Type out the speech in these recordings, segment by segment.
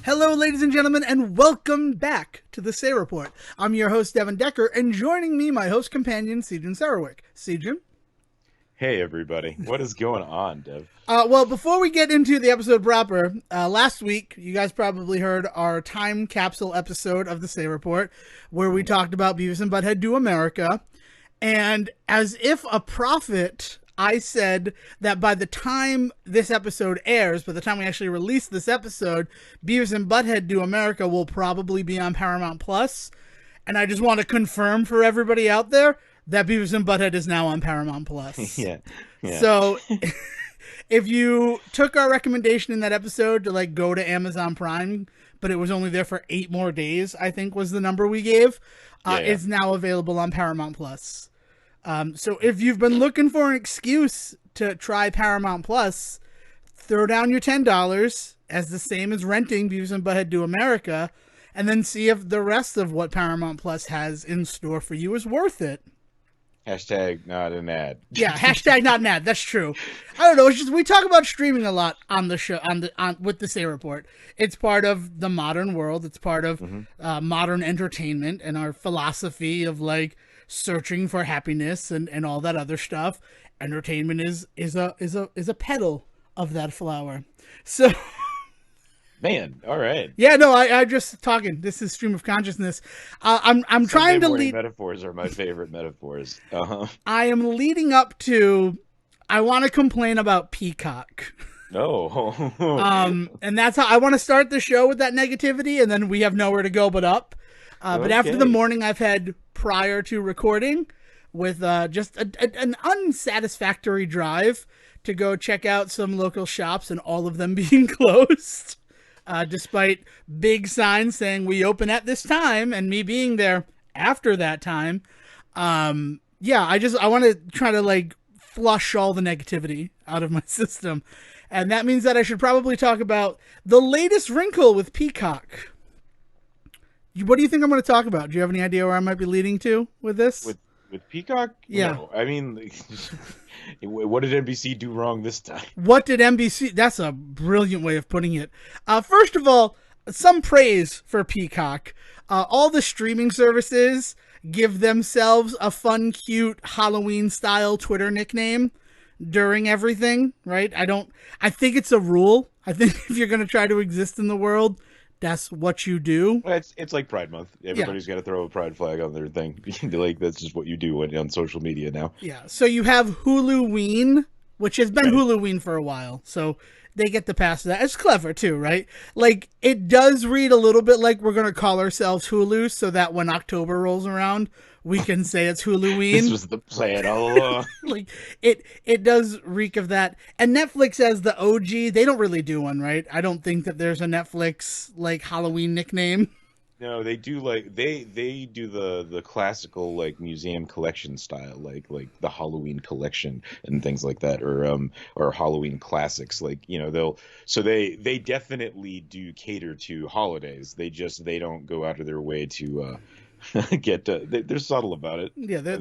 Hello, ladies and gentlemen, and welcome back to the Say Report. I'm your host, Devon Decker, and joining me, my host companion, Sejohn Sarwick. Sejohn? Hey everybody, what is going on, Dev? Well, before we get into the episode proper, last week, you guys probably heard our Time Capsule episode of the Say Report, where we talked about Beavis and Butthead Do America, and as if a prophet, I said that by the time this episode airs, by the time we actually release this episode, Beavis and Butthead Do America will probably be on Paramount Plus. And I just want to confirm for everybody out there that Beavis and Butthead is now on Paramount Plus. Yeah. So if you took our recommendation in that episode to go to Amazon Prime, but it was only there for 8 more days, I think was the number we gave, it's now available on Paramount Plus. So if you've been looking for an excuse to try Paramount Plus, throw down your $10 as the same as renting Beavis and Butthead Do America, and then see if the rest of what Paramount Plus has in store for you is worth it. Hashtag not an ad. Yeah, hashtag not an ad. That's true. I don't know. It's just we talk about streaming a lot on the show with the Say Report. It's part of the modern world. It's part of modern entertainment and our philosophy of searching for happiness and all that other stuff. Entertainment is a petal of that flower. So Man, all right. yeah, no, I just talking. This is stream of consciousness. I'm trying to lead. Metaphors are my favorite metaphors. I am leading up to. I want to complain about Peacock. No. And that's how I want to start the show, with that negativity, and then we have nowhere to go but up. But after the morning I've had prior to recording, with just an unsatisfactory drive to go check out some local shops and all of them being closed, despite big signs saying we open at this time and me being there after that time. I want to try to flush all the negativity out of my system. And that means that I should probably talk about the latest wrinkle with Peacock. What do you think I'm going to talk about? Do you have any idea where I might be leading to with this? With Peacock? Yeah. No. I mean, what did NBC do wrong this time? What did NBC... That's a brilliant way of putting it. First of all, some praise for Peacock. All the streaming services give themselves a fun, cute, Halloween-style Twitter nickname during everything, right? I think it's a rule. I think if you're going to try to exist in the world, that's what you do. Well, it's like Pride Month. Everybody's got to throw a pride flag on their thing. That's just what you do on social media now. Yeah. So you have Huluween, which has been Huluween for a while. So they get the pass of that. It's clever too, right? It does read a little bit like we're going to call ourselves Hulu, so that when October rolls around, we can say it's Huluween. This was the plan all along. It does reek of that. And Netflix as the OG, they don't really do one, right? I don't think that there's a Netflix Halloween nickname. No, they do they do the classical museum collection style, like the Halloween collection and things like that, or Halloween classics. They definitely do cater to holidays. They don't go out of their way to they're subtle about it. Yeah, they're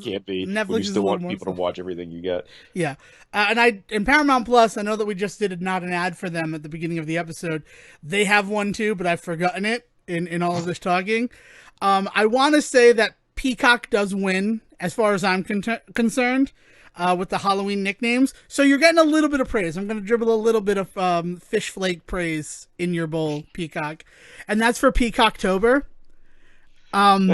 can't be. Netflix You still want people subtle. to watch everything you get. Yeah, in Paramount Plus, I know that we just did not an ad for them at the beginning of the episode. They have one too, but I've forgotten it in all of this talking. I want to say that Peacock does win as far as I'm concerned with the Halloween nicknames. So you're getting a little bit of praise. I'm going to dribble a little bit of fish flake praise in your bowl, Peacock, and that's for Peacocktober. God.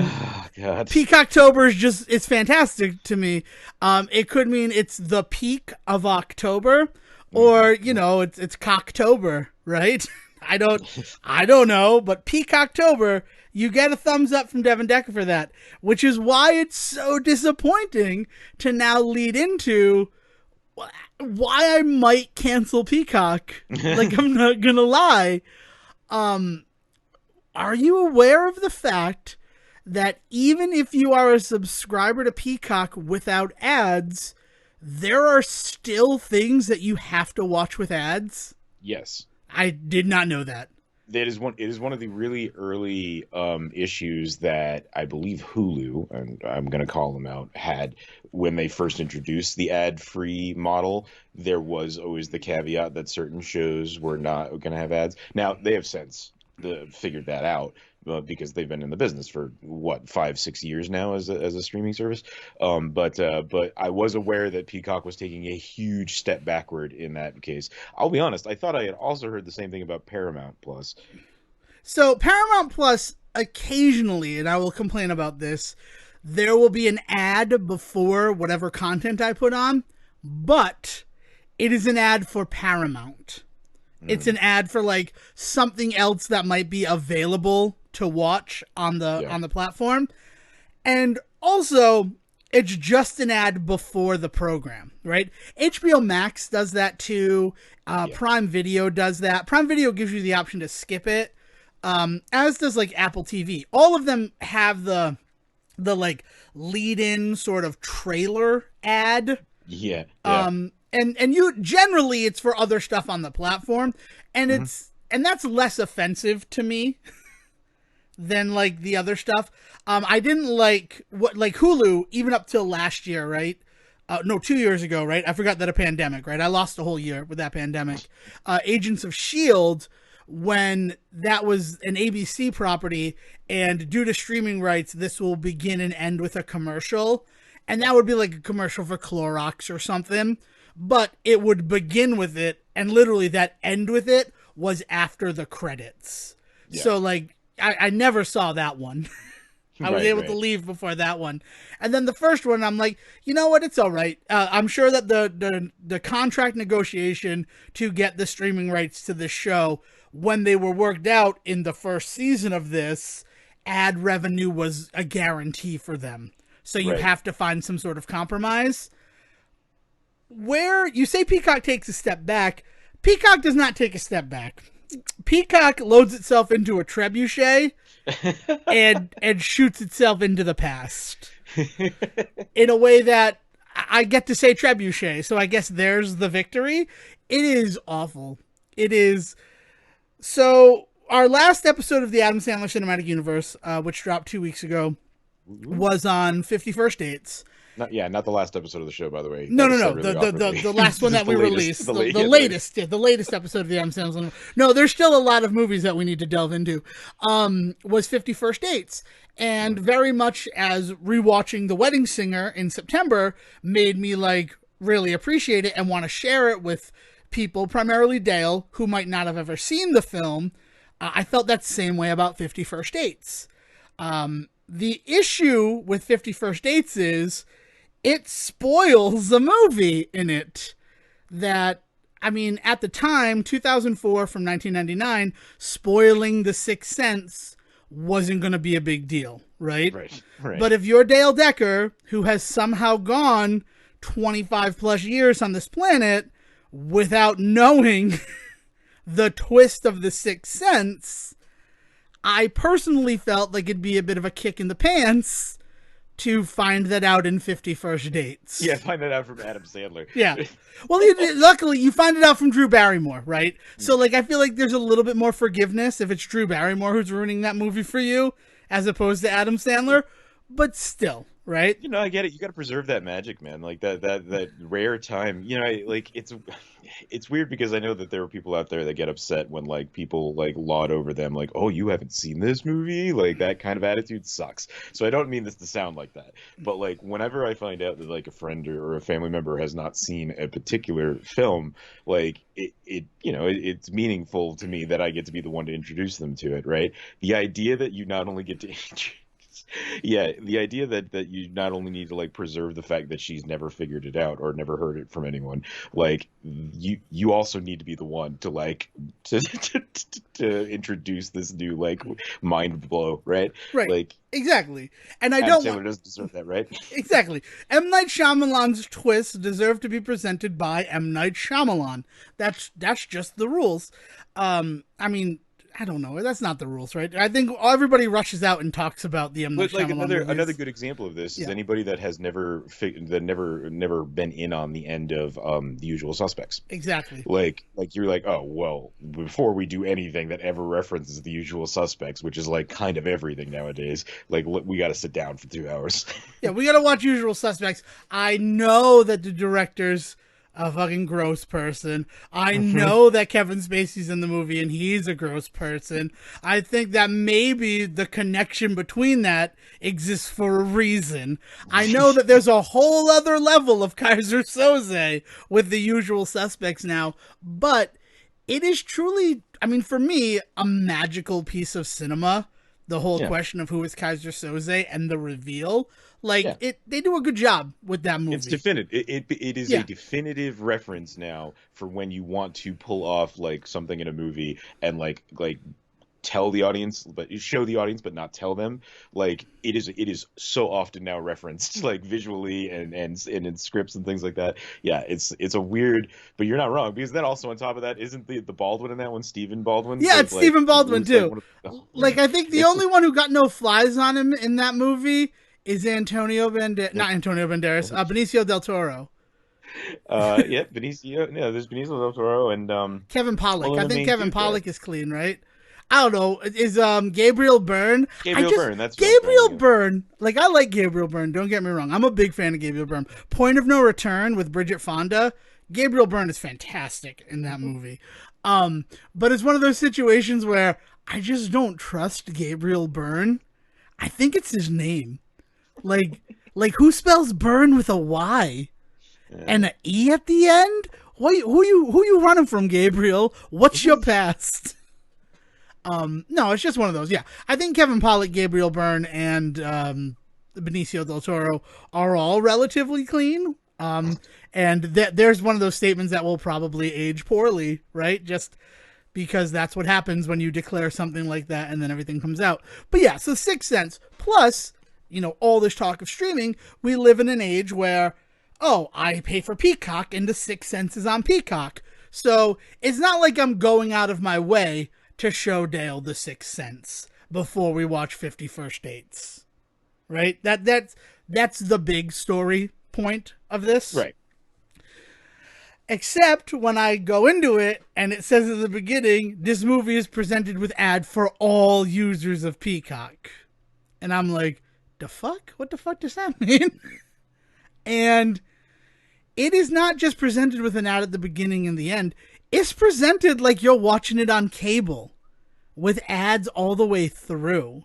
Peacocktober is it's fantastic to me. It could mean it's the peak of October, or it's Cocktober, right? I don't know, but Peacocktober, you get a thumbs up from Devon Decker for that, which is why it's so disappointing to now lead into why I might cancel Peacock. I'm not gonna lie. Are you aware of the fact that even if you are a subscriber to Peacock without ads, there are still things that you have to watch with ads? Yes. I did not know that. It is one of the really early issues that I believe Hulu, and I'm going to call them out, had when they first introduced the ad-free model. There was always the caveat that certain shows were not going to have ads. Now they have since figured that out, because they've been in the business for what, 5-6 years now as a streaming service. But I was aware that Peacock was taking a huge step backward in that case. I'll be honest, I thought I had also heard the same thing about Paramount Plus. So Paramount Plus, occasionally, and I will complain about this, there will be an ad before whatever content I put on, but it is an ad for Paramount. It's an ad for like something else that might be available to watch on the platform. And also, it's just an ad before the program, right? HBO Max does that too. Prime Video does that. Prime Video gives you the option to skip it, as does like Apple TV. All of them have the like lead-in sort of trailer ad. Yeah. And you generally it's for other stuff on the platform, and and that's less offensive to me than like the other stuff. I didn't like Hulu even up till last year, right? No, 2 years ago, right? I forgot that a pandemic, right? I lost a whole year with that pandemic. Agents of S.H.I.E.L.D., when that was an ABC property, and due to streaming rights, this will begin and end with a commercial, and that would be like a commercial for Clorox or something. But it would begin with it, and literally that end with it was after the credits. Yeah. So, like, I never saw that one. I was able to leave before that one. And then the first one, I'm like, you know what? It's all right. I'm sure that the contract negotiation to get the streaming rights to this show, when they were worked out in the first season of this, ad revenue was a guarantee for them. So you have to find some sort of compromise. Where you say Peacock takes a step back, Peacock does not take a step back. Peacock loads itself into a trebuchet and shoots itself into the past in a way that I get to say trebuchet, so I guess there's the victory. It is awful. It is. So our last episode of the Adam Sandler Cinematic Universe, which dropped 2 weeks ago, was on 51st Dates. Not the last episode of the show, by the way. No. The last one that we released. The latest episode of the Adam Sandler. No, there's still a lot of movies that we need to delve into. Was 51st Dates. And very much as rewatching The Wedding Singer in September made me like really appreciate it and want to share it with people, primarily Dale, who might not have ever seen the film. I felt that same way about 51st Dates. The issue with 51st Dates is it spoils the movie in it. That, I mean, at the time, 2004 from 1999, spoiling The Sixth Sense wasn't going to be a big deal, right? Right. But if you're Dale Decker, who has somehow gone 25 plus years on this planet without knowing the twist of The Sixth Sense, I personally felt like it'd be a bit of a kick in the pants to find that out in 51st Dates. Yeah, find that out from Adam Sandler. Yeah. Well, luckily, you find it out from Drew Barrymore, right? So, like, I feel like there's a little bit more forgiveness if it's Drew Barrymore who's ruining that movie for you, as opposed to Adam Sandler. But still, right? You know, I get it. You got to preserve that magic, man. Like, that rare time. You know, like, it's weird because I know that there are people out there that get upset when like people like laud over them like, oh, you haven't seen this movie? Like that kind of attitude sucks. So I don't mean this to sound like that, but like whenever I find out that like a friend or a family member has not seen a particular film, like it's meaningful to me that I get to be the one to introduce them to it, right? The idea that you not only get to the idea that you not only need to like preserve the fact that she's never figured it out or never heard it from anyone, like you also need to be the one to like to introduce this new like mind blow, right? Like exactly. And I Adam Sandler doesn't deserve that, right? Exactly. M. Night Shyamalan's twists deserve to be presented by M. Night Shyamalan. That's just the rules. I mean, I don't know. That's not the rules, right? I think everybody rushes out and talks about the M. Night But like Shyamalan another movies. good example of this is Yeah, anybody that has never been in on the end of The Usual Suspects. exactly. Like you're like, oh well, before we do anything that ever references The Usual Suspects, which is like kind of everything nowadays, like we got to sit down for 2 hours. Yeah, we gotta watch Usual Suspects. I know that the director's a fucking gross person. I know that Kevin Spacey's in the movie and he's a gross person. I think that maybe the connection between that exists for a reason. I know that there's a whole other level of Kaiser Soze with The Usual Suspects now, but it is truly, I mean, for me, a magical piece of cinema. The whole Yeah, question of who is Kaiser Soze and the reveal. Like, yeah. they do a good job with that movie. It's definitive. It is Yeah. a definitive reference now for when you want to pull off like something in a movie and like tell the audience, but show the audience, but not tell them. Like it is so often now referenced like visually and in scripts and things like that. Yeah, it's a weird, but you're not wrong because then also on top of that, isn't the Baldwin in that one Stephen Baldwin? Yeah, it's Stephen Baldwin, who's, like, too. one of oh, Like, man, I think the it's only one who got no flies on him in that movie is not Antonio Banderas, Benicio del Toro. yeah, Benicio. Yeah, there's Benicio del Toro and Kevin well, Pollak. and I the think main Kevin dude there. Pollak is clean, right? I don't know. Is Gabriel Byrne? Gabriel Byrne. That's what I'm trying to Gabriel think of. Byrne. Like, I like Gabriel Byrne. Don't get me wrong. I'm a big fan of Gabriel Byrne. Point of No Return with Bridget Fonda. Gabriel Byrne is fantastic in that movie. But it's one of those situations where I just don't trust Gabriel Byrne. I think it's his name. Like, who spells Byrne with a Y and an E at the end? Who you running from, Gabriel? What's your past? No, it's just one of those. Yeah, I think Kevin Pollak, Gabriel Byrne, and Benicio del Toro are all relatively clean. And there's one of those statements that will probably age poorly, right? Just because that's what happens when you declare something like that and then everything comes out. But yeah, so Sixth Sense plus, all this talk of streaming, we live in an age where, oh, I pay for Peacock and the Sixth Sense is on Peacock. So it's not like I'm going out of my way to show Dale the Sixth Sense before we watch 50 First Dates. Right? That's the big story point of this. Right. Except when I go into it and it says at the beginning, this movie is presented with ad for all users of Peacock. And I'm like, the fuck? What the fuck does that mean? And it is not just presented with an ad at the beginning and the end. It's presented like you're watching it on cable with ads all the way through.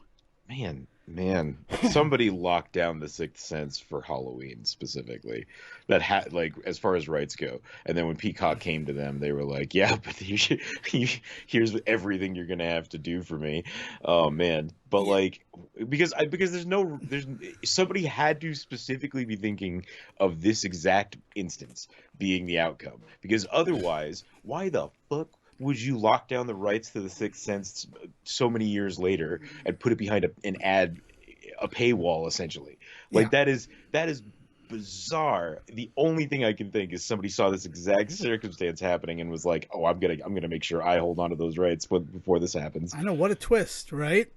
Man, somebody locked down the Sixth Sense for Halloween specifically. That had like as far as rights go, and then when Peacock came to them, they were like, "Yeah, but here's everything you're gonna have to do for me." Oh man, but like because there's somebody had to specifically be thinking of this exact instance being the outcome because otherwise, why the fuck would you lock down the rights to the Sixth Sense so many years later and put it behind an ad, a paywall essentially? Like that is bizarre. The only thing I can think is somebody saw this exact circumstance happening and was like, "Oh, I'm gonna make sure I hold on to those rights before this happens." I know, what a twist, right?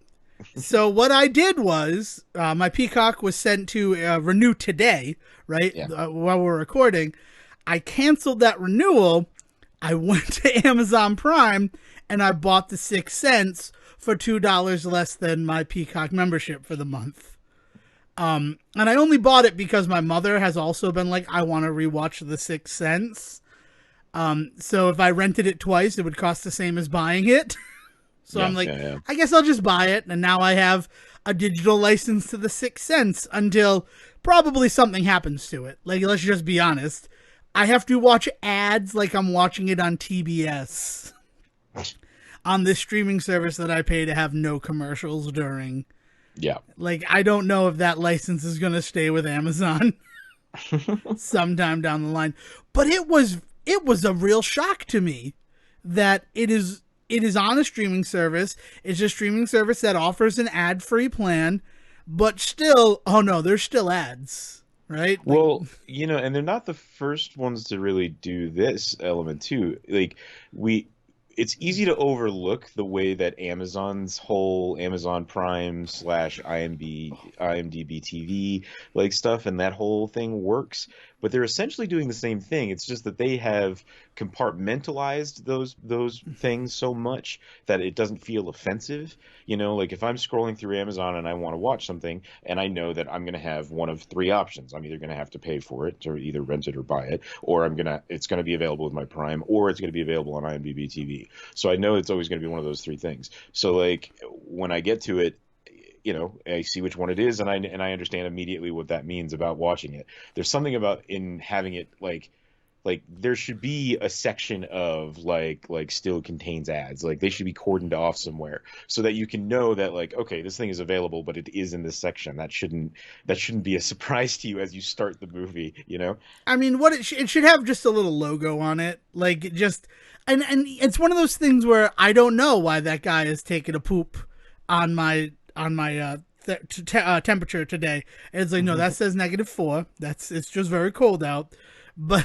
So what I did was my Peacock was sent to renew today, right? Yeah. While we're recording, I canceled that renewal. I went to Amazon Prime and I bought the Sixth Sense for $2 less than my Peacock membership for the month. And I only bought it because my mother has also been like, I want to rewatch The Sixth Sense. So if I rented it twice, it would cost the same as buying it. So I'm like, I guess I'll just buy it. And now I have a digital license to The Sixth Sense until probably something happens to it. Like, let's just be honest. I have to watch ads like I'm watching it on TBS on this streaming service that I pay to have no commercials during. Yeah. Like, I don't know if that license is going to stay with Amazon sometime down the line. But it was a real shock to me that it is on a streaming service. It's a streaming service that offers an ad-free plan, but still, oh no, there's still ads. Right? Well, and they're not the first ones to really do this element too. Like it's easy to overlook the way that Amazon's whole Amazon Prime slash IMDb TV like stuff and that whole thing works, but they're essentially doing the same thing. It's just that they have compartmentalized those things so much that it doesn't feel offensive. You know, like if I'm scrolling through Amazon and I want to watch something and I know that I'm going to have one of three options. I'm either going to have to pay for it, or either rent it or buy it, or it's going to be available with my Prime, or it's going to be available on IMDb TV. So I know it's always going to be one of those three things. So like when I get to it, you know, I see which one it is, and I understand immediately what that means about watching it. There's something about in having it like there should be a section of like still contains ads. Like they should be cordoned off somewhere so that you can know that like, okay, this thing is available, but it is in this section. That shouldn't be a surprise to you as you start the movie, you know? I mean, it should have just a little logo on it, like just, and it's one of those things where I don't know why that guy is taking a poop on my temperature today. And it's like, no, that says -4. It's just very cold out, but.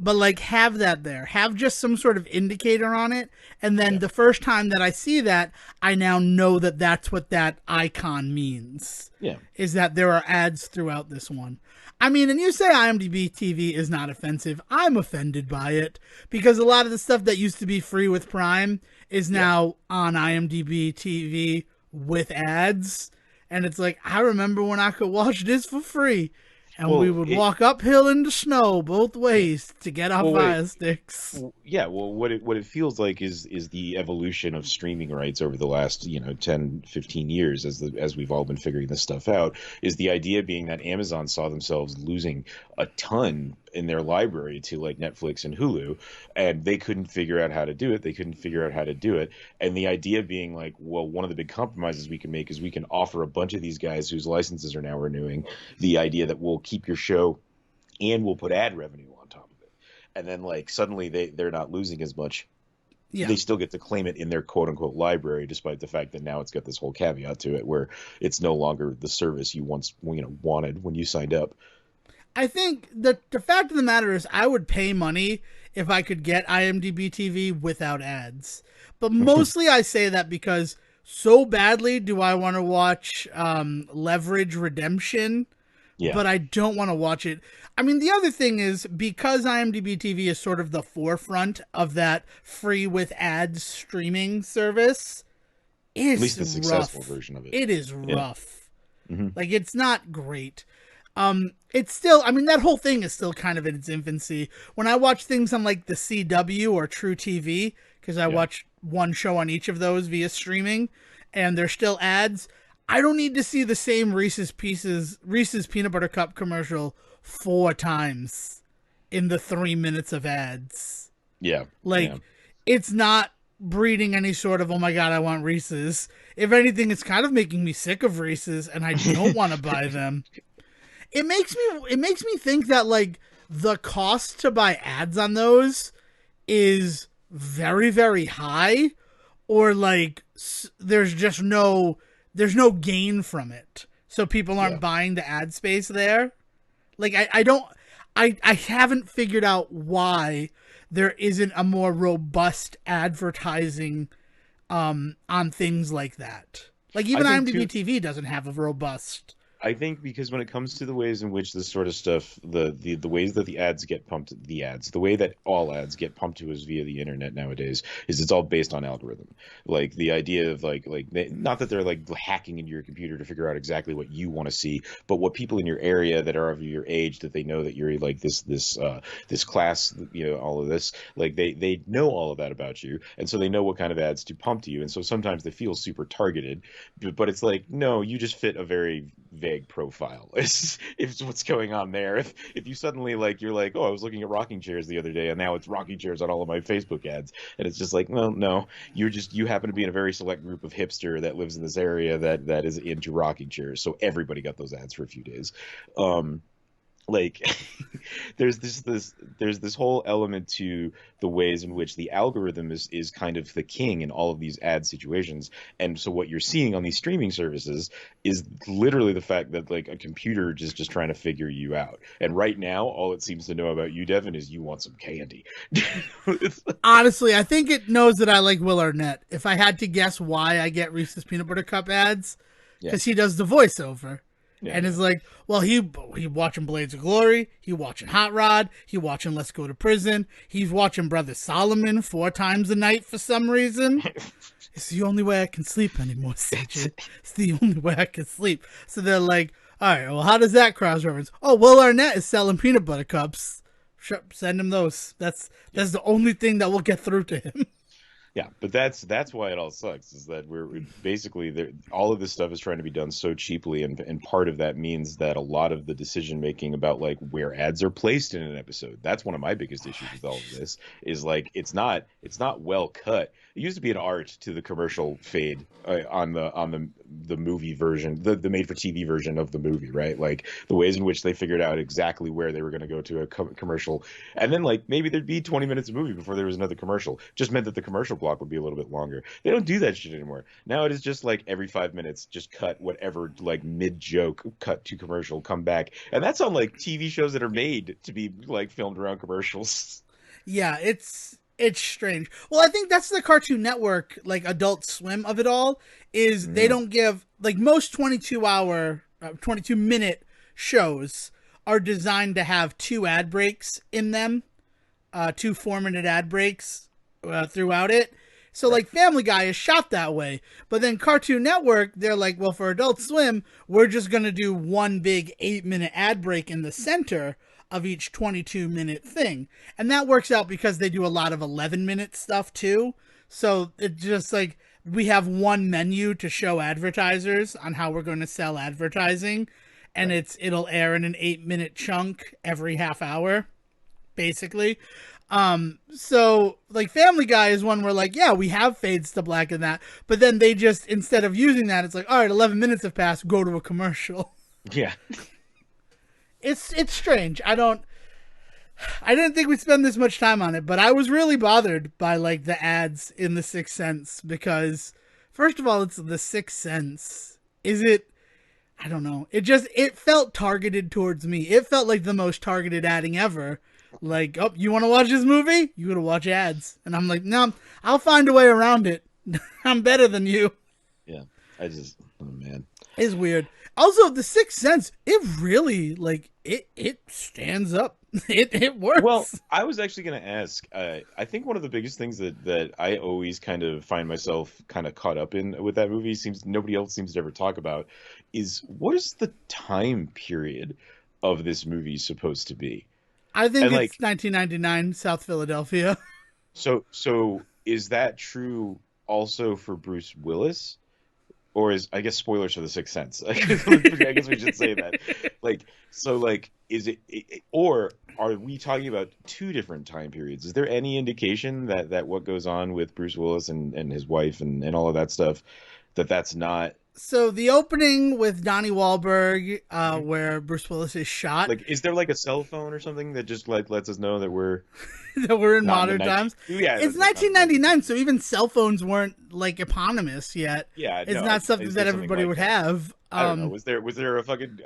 But like have that there, have just some sort of indicator on it, and then the first time that I see that, I now know that that's what that icon means. Yeah, is that there are ads throughout this one. I mean, and you say IMDb TV is not offensive. I'm offended by it because a lot of the stuff that used to be free with Prime is now on IMDb TV with ads, and it's like I remember when I could watch this for free. And we would walk uphill in the snow both ways to get our fire sticks. Yeah, well, what it feels like is the evolution of streaming rights over the last 10, 15 years as we've all been figuring this stuff out. Is the idea being that Amazon saw themselves losing a ton in their library to like Netflix and Hulu, and they couldn't figure out how to do it. And the idea being like, well, one of the big compromises we can make is we can offer a bunch of these guys whose licenses are now renewing the idea that we'll keep your show and we'll put ad revenue on top of it. And then like suddenly they're not losing as much. Yeah. They still get to claim it in their quote unquote library, despite the fact that now it's got this whole caveat to it where it's no longer the service you once wanted when you signed up. I think the fact of the matter is I would pay money if I could get IMDb TV without ads. But mostly I say that because so badly do I want to watch Leverage Redemption, but I don't want to watch it. I mean, the other thing is because IMDb TV is sort of the forefront of that free with ads streaming service, it's at least the successful version of it. It is rough. Mm-hmm. Like, it's not great. It's still, I mean, that whole thing is still kind of in its infancy. When I watch things on like the CW or True TV, because I watch one show on each of those via streaming, and there's still ads, I don't need to see the same Reese's Peanut Butter Cup commercial 4 times in the 3 minutes of ads. Yeah. It's not breeding any sort of, oh my God, I want Reese's. If anything, it's kind of making me sick of Reese's, and I don't want to buy them. It makes me think that like the cost to buy ads on those is very, very high, or like there's no gain from it. So people aren't buying the ad space there. Like I haven't figured out why there isn't a more robust advertising on things like that. Like even IMDb TV doesn't have a robust. I think because when it comes to the ways in which this sort of stuff, the ways that the ads get pumped, the way that all ads get pumped to us via the internet nowadays is it's all based on algorithm. Like the idea of not that they're like hacking into your computer to figure out exactly what you want to see, but what people in your area that are of your age, that they know that you're like this class, all of this, like they know all of that about you, and so they know what kind of ads to pump to you, and so sometimes they feel super targeted, but it's like, no, you just fit a very vague profile. It's what's going on there. If you suddenly you're like, oh, I was looking at rocking chairs the other day and now it's rocking chairs on all of my Facebook ads, and it's just like, well, no, you happen to be in a very select group of hipster that lives in this area that is into rocking chairs, so everybody got those ads for a few days. like there's this whole element to the ways in which the algorithm is kind of the king in all of these ad situations. And so what you're seeing on these streaming services is literally the fact that like a computer is just trying to figure you out. And right now all it seems to know about you, Devin, is you want some candy. Honestly, I think it knows that I like Will Arnett. If I had to guess why I get Reese's Peanut Butter Cup ads, because he does the voiceover. Yeah, and it's like, well, he watching Blades of Glory, he watching Hot Rod, he watching Let's Go to Prison, he's watching Brother Solomon 4 times a night for some reason. It's the only way I can sleep anymore, Sejohn. It's the only way I can sleep. So they're like, all right, well, how does that cross-reference? Oh, Will Arnett is selling peanut butter cups. Sure, send him those. That's the only thing that will get through to him. Yeah, but that's why it all sucks, is that we're basically all of this stuff is trying to be done so cheaply, and part of that means that a lot of the decision making about like where ads are placed in an episode, that's one of my biggest issues with all of this, is like it's not well cut. It used to be an art to the commercial fade on the movie version, the made for TV version of the movie, right? Like the ways in which they figured out exactly where they were going to go to a commercial, and then like maybe there'd be 20 minutes of movie before there was another commercial. Just meant that the commercial block would be a little bit longer. They don't do that shit anymore. Now it is just like every 5 minutes, just cut whatever, like mid joke, cut to commercial, come back, and that's on like TV shows that are made to be like filmed around commercials. Yeah, it's strange. Well, I think that's the Cartoon Network, like Adult Swim of it all, is they don't give, like most 22-minute shows are designed to have 2 ad breaks in them, 2 4-minute ad breaks throughout it. So like Family Guy is shot that way, but then Cartoon Network, they're like, well, for Adult Swim, we're just going to do one big 8-minute ad break in the center of each 22-minute thing. And that works out because they do a lot of 11-minute stuff too. So it's just like we have one menu to show advertisers on how we're going to sell advertising, and it'll air in an 8-minute chunk every half hour, basically. So like Family Guy is one where like, yeah, we have fades to black in that, but then they just, instead of using that, it's like, all right, 11 minutes have passed, go to a commercial. Yeah. It's strange. I didn't think we'd spend this much time on it, but I was really bothered by like the ads in The Sixth Sense, because first of all, it's The Sixth Sense. Is it? I don't know. It felt targeted towards me. It felt like the most targeted adding ever. Like, oh, you want to watch this movie? You gotta watch ads. And I'm like, no, I'll find a way around it. I'm better than you. Yeah. Oh man. It's weird. Also, The Sixth Sense, it really, like, it stands up. It works. Well, I was actually going to ask, I think one of the biggest things that I always kind of find myself kind of caught up in with that movie, nobody else seems to ever talk about, is what is the time period of this movie supposed to be? I think it's like 1999, South Philadelphia. So is that true also for Bruce Willis? Or I guess spoilers for The Sixth Sense. I guess we should say that. Is it, or are we talking about 2 different time periods? Is there any indication that what goes on with Bruce Willis and his wife and all of that stuff, that's not? So the opening with Donnie Wahlberg, where Bruce Willis is shot. Like, is there like a cell phone or something that just like lets us know that we're in modern times? Yeah, it's 1999, so even cell phones weren't like eponymous yet. Yeah, it's not something that everybody would have. I don't know. Was there a fucking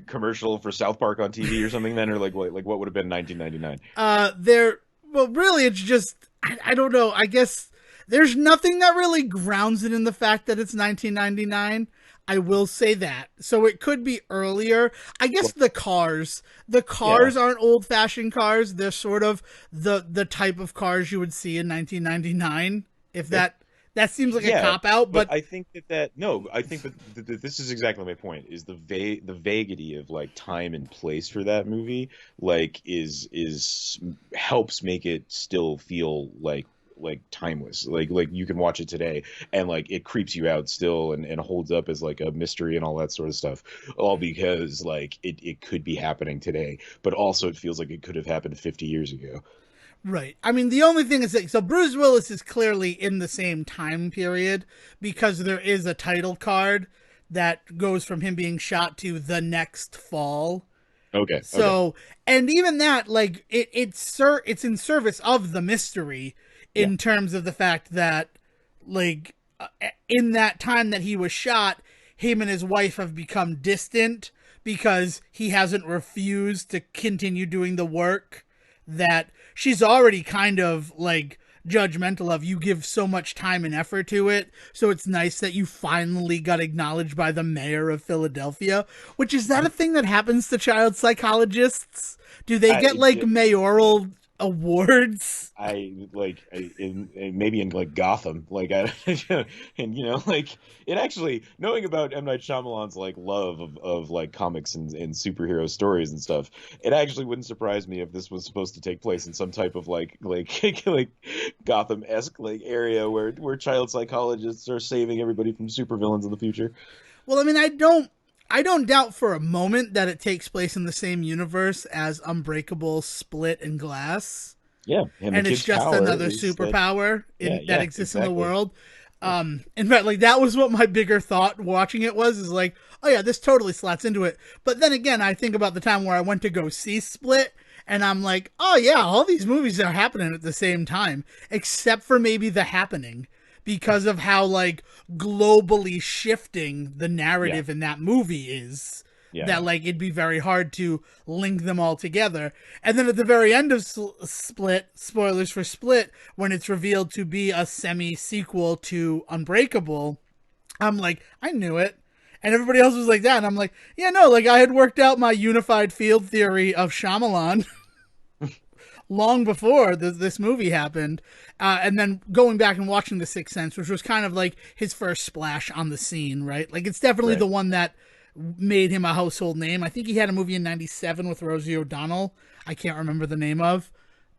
commercial for South Park on TV or something then, or like what would have been 1999? Well, really, it's just I don't know. I guess. There's nothing that really grounds it in the fact that it's 1999. I will say that. So it could be earlier. I guess the cars aren't old-fashioned cars. They're sort of the type of cars you would see in 1999. If that seems like a cop-out, but I think that this is exactly my point, is the vaguity of like time and place for that movie, like is helps make it still feel like timeless, like you can watch it today and like it creeps you out still and holds up as like a mystery and all that sort of stuff, all because like it could be happening today, but also it feels like it could have happened 50 years ago. Right. I mean, the only thing is that, so Bruce Willis is clearly in the same time period because there is a title card that goes from him being shot to the next fall. Okay. Okay. So, and even that, like, it's in service of the mystery Yeah. in terms of the fact that, like, in that time that he was shot, him and his wife have become distant because he hasn't refused to continue doing the work that she's already kind of like judgmental of. You give so much time and effort to it, so it's nice that you finally got acknowledged by the mayor of Philadelphia. Which, is that a thing that happens to child psychologists? Do they get like mayoral awards? Maybe in like Gotham, like I and like it actually, knowing about M. Night Shyamalan's like love of like comics and superhero stories and stuff, it actually wouldn't surprise me if this was supposed to take place in some type of like Gotham-esque like area where child psychologists are saving everybody from supervillains in the future. Well, I mean, I don't doubt for a moment that it takes place in the same universe as Unbreakable, Split, and Glass. Yeah, and it's just another superpower that exists in the world. In fact, like, that was what my bigger thought watching it is like, oh yeah, this totally slots into it. But then again, I think about the time where I went to go see Split, and I'm like, oh yeah, all these movies are happening at the same time, except for maybe The Happening, because of how like globally shifting the narrative in that movie is. That like it'd be very hard to link them all together. And then at the very end of Split, spoilers for Split, when it's revealed to be a semi-sequel to Unbreakable, I'm like, I knew it. And everybody else was like that, and I'm like, yeah, no, like I had worked out my unified field theory of Shyamalan long before this movie happened. And then going back and watching The Sixth Sense, which was kind of like his first splash on the scene, right? Like, it's definitely the one that made him a household name. I think he had a movie in '97 with Rosie O'Donnell. I can't remember the name of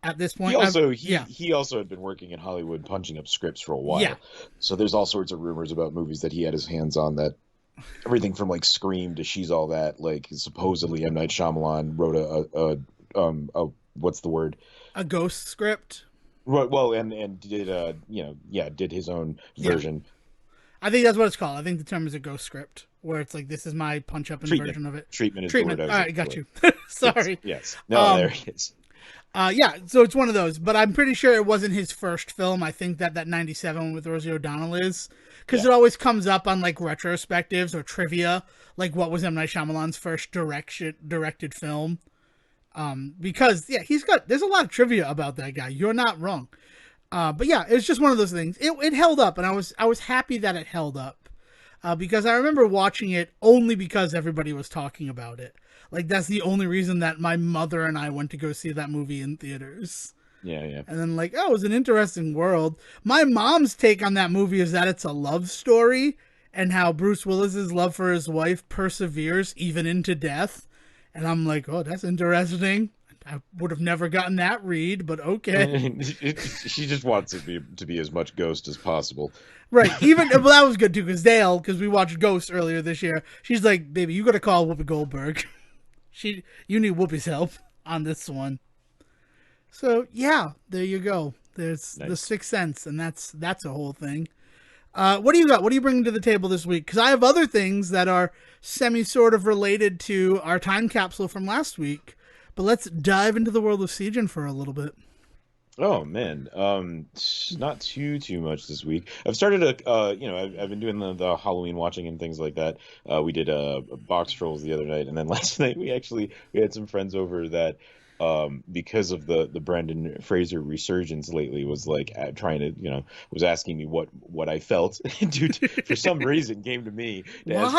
at this point. He also had been working in Hollywood punching up scripts for a while. Yeah. So there's all sorts of rumors about movies that he had his hands on, that everything from like Scream to She's All That, like supposedly M. Night Shyamalan wrote a what's the word? A ghost script. Well, and did did his own version. I think that's what it's called. I think the term is a ghost script, where it's like, this is my punch-up version of it. Treatment is the word. All right, got you. Sorry. Yes. No, there it is. Yeah, so it's one of those. But I'm pretty sure it wasn't his first film. I think that 97 with Rosie O'Donnell is. Because it always comes up on, like, retrospectives or trivia. Like, what was M. Night Shyamalan's first directed film? Because, yeah, there's a lot of trivia about that guy. You're not wrong. But yeah, it's just one of those things. It held up, and I was happy that it held up, because I remember watching it only because everybody was talking about it. Like, that's the only reason that my mother and I went to go see that movie in theaters. Yeah, yeah. And then like, oh, it was an interesting world. My mom's take on that movie is that it's a love story, and how Bruce Willis's love for his wife perseveres even into death. And I'm like, oh, that's interesting. I would have never gotten that read, but okay. She just wants it to be as much Ghost as possible. Right. Well, that was good too, because we watched Ghost earlier this year. She's like, baby, you got to call Whoopi Goldberg. You need Whoopi's help on this one. So yeah, there you go. There's nice. The Sixth Sense, and that's a whole thing. What do you got? What are you bringing to the table this week? Because I have other things that are sort of related to our time capsule from last week. But let's dive into the world of Sejohn for a little bit. Oh man, not too much this week. I've started I've been doing the Halloween watching and things like that. We did box trolls the other night, and then last night we had some friends over that, because of the Brendan Fraser resurgence lately, was like trying to, was asking me what I felt. Dude, for some reason came to me to ask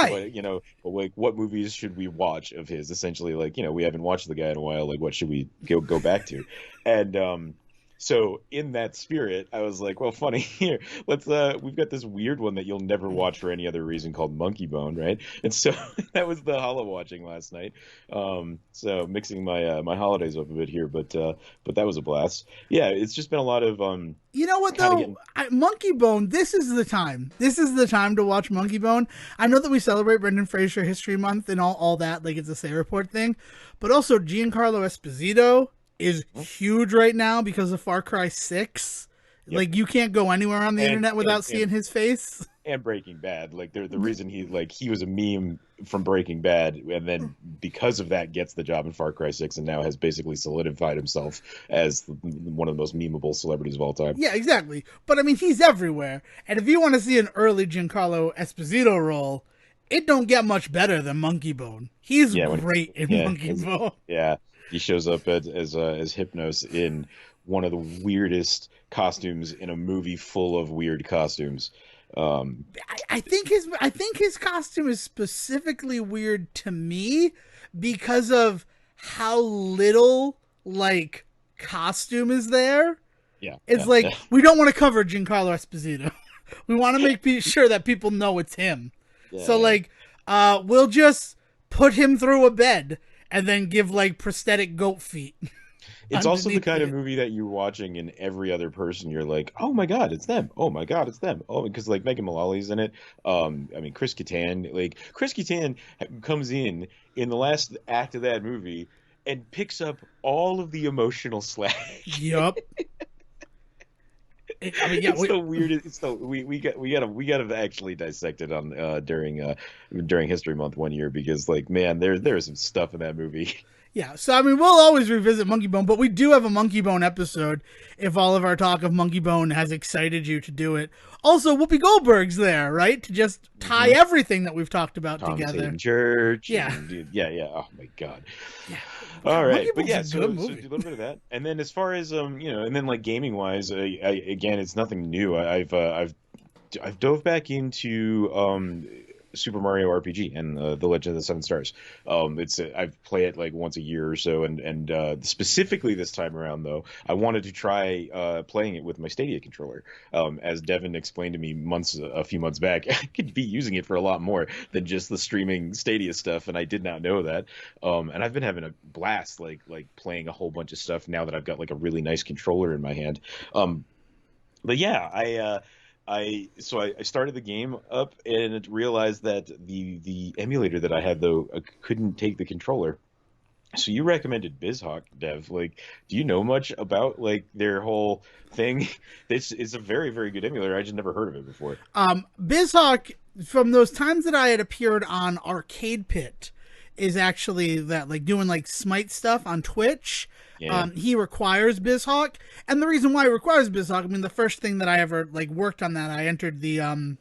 like what movies should we watch of his, essentially, like, we haven't watched the guy in a while, like what should we go back to? And so in that spirit, I was like, well, funny, here, let's we've got this weird one that you'll never watch for any other reason called Monkey Bone, right? And so that was the Hollow watching last night. So mixing my holidays up a bit here, but that was a blast. Yeah, it's just been a lot of you know what though? Monkey Bone, this is the time. This is the time to watch Monkey Bone. I know that we celebrate Brendan Fraser History Month and all that, like it's a Say Report thing, but also Giancarlo Esposito is huge right now because of Far Cry 6. Yep. Like, you can't go anywhere on the internet without seeing his face. and Breaking Bad. Like the reason he was a meme from Breaking Bad, and then because of that gets the job in Far Cry 6, and now has basically solidified himself as one of the most memeable celebrities of all time. Yeah, exactly. But I mean, he's everywhere. And if you want to see an early Giancarlo Esposito role, it don't get much better than Monkey Bone. He's great in Monkey Bone. Yeah, he shows up as Hypnos in one of the weirdest costumes in a movie full of weird costumes. I think his costume is specifically weird to me because of how little like costume is there. Yeah, it's we don't want to cover Giancarlo Esposito. We want to make sure that people know it's him. Yeah, so we'll just put him through a bed and then give like prosthetic goat feet. It's also the kind of movie that you're watching, and every other person you're like, oh my god, it's them. Oh my god, it's them. Oh, because like Megan Mullally's in it. I mean, Chris Kattan comes in the last act of that movie and picks up all of the emotional slack. Yup. It's the weirdest. It's the we gotta actually dissect it on during History Month one year, because like, man, there's some stuff in that movie. Yeah, so I mean, we'll always revisit Monkey Bone, but we do have a Monkey Bone episode if all of our talk of Monkey Bone has excited you to do it. Also, Whoopi Goldberg's there, right? To just tie everything that we've talked about together. Church. Yeah. Yeah. Oh my god. Yeah. All right, but yeah, so do a little bit of that, and then as far as and then like gaming wise, again, it's nothing new. I've dove back into Super Mario RPG and The Legend of the Seven Stars. I play it like once a year or so, and specifically this time around though, I wanted to try playing it with my Stadia controller. As Devon explained to me a few months back, I could be using it for a lot more than just the streaming Stadia stuff, and I did not know that. And I've been having a blast like playing a whole bunch of stuff now that I've got like a really nice controller in my hand. But yeah, I started the game up and realized that the emulator that I had though couldn't take the controller. So you recommended BizHawk, Dev. Like, do you know much about like their whole thing? It's a very, very good emulator. I just never heard of it before. BizHawk, from those times that I had appeared on Arcade Pit, is actually that like doing like Smite stuff on Twitch. Yeah. He requires BizHawk, and the reason why he requires BizHawk, I mean, the first thing that I ever like worked on that, I entered the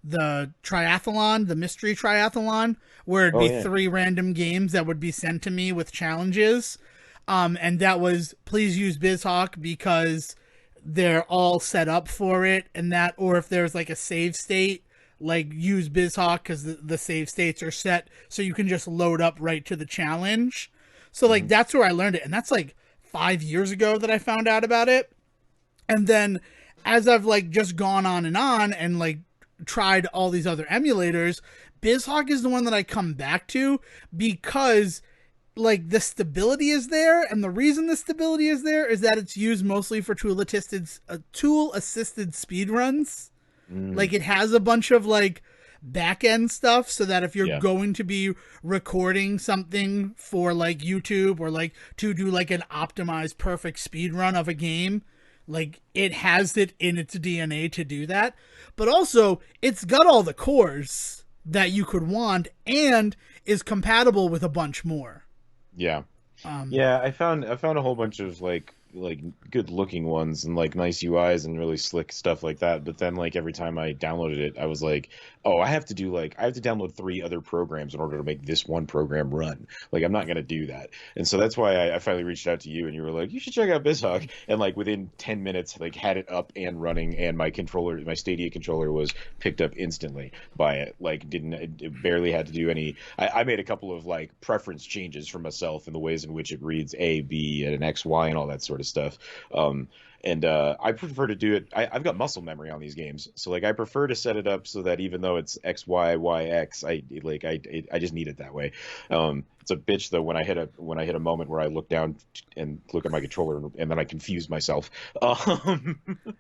triathlon, the mystery triathlon, where it'd be 3 random games that would be sent to me with challenges, and that was please use BizHawk because they're all set up for it, and that, or if there's like a save state, like use BizHawk because the save states are set so you can just load up right to the challenge. So like that's where I learned it, and that's like 5 years ago that I found out about it. And then as I've like just gone on and like tried all these other emulators, BizHawk is the one that I come back to because like the stability is there, and the reason the stability is there is that it's used mostly for tool assisted speedruns. Like it has a bunch of like back end stuff so that if you're going to be recording something for like YouTube or like to do like an optimized perfect speed run of a game, like it has it in its DNA to do that. But also it's got all the cores that you could want and is compatible with a bunch more. Yeah. I found a whole bunch of like good looking ones and like nice UIs and really slick stuff like that, but then like every time I downloaded it I was like, oh, I have to download 3 other programs in order to make this one program run. Like I'm not gonna do that. And so that's why I finally reached out to you, and you were like, you should check out BizHawk, and like within 10 minutes like had it up and running, and my Stadia controller was picked up instantly by it. Like it barely had to do any. I made a couple of like preference changes for myself in the ways in which it reads A, B, and an X, Y, and all that sort of stuff. And I prefer to do it. I've got muscle memory on these games, so like I prefer to set it up so that even though it's X, Y, Y, X, I just need it that way. It's a bitch though when I hit a moment where I look down and look at my controller and then I confuse myself.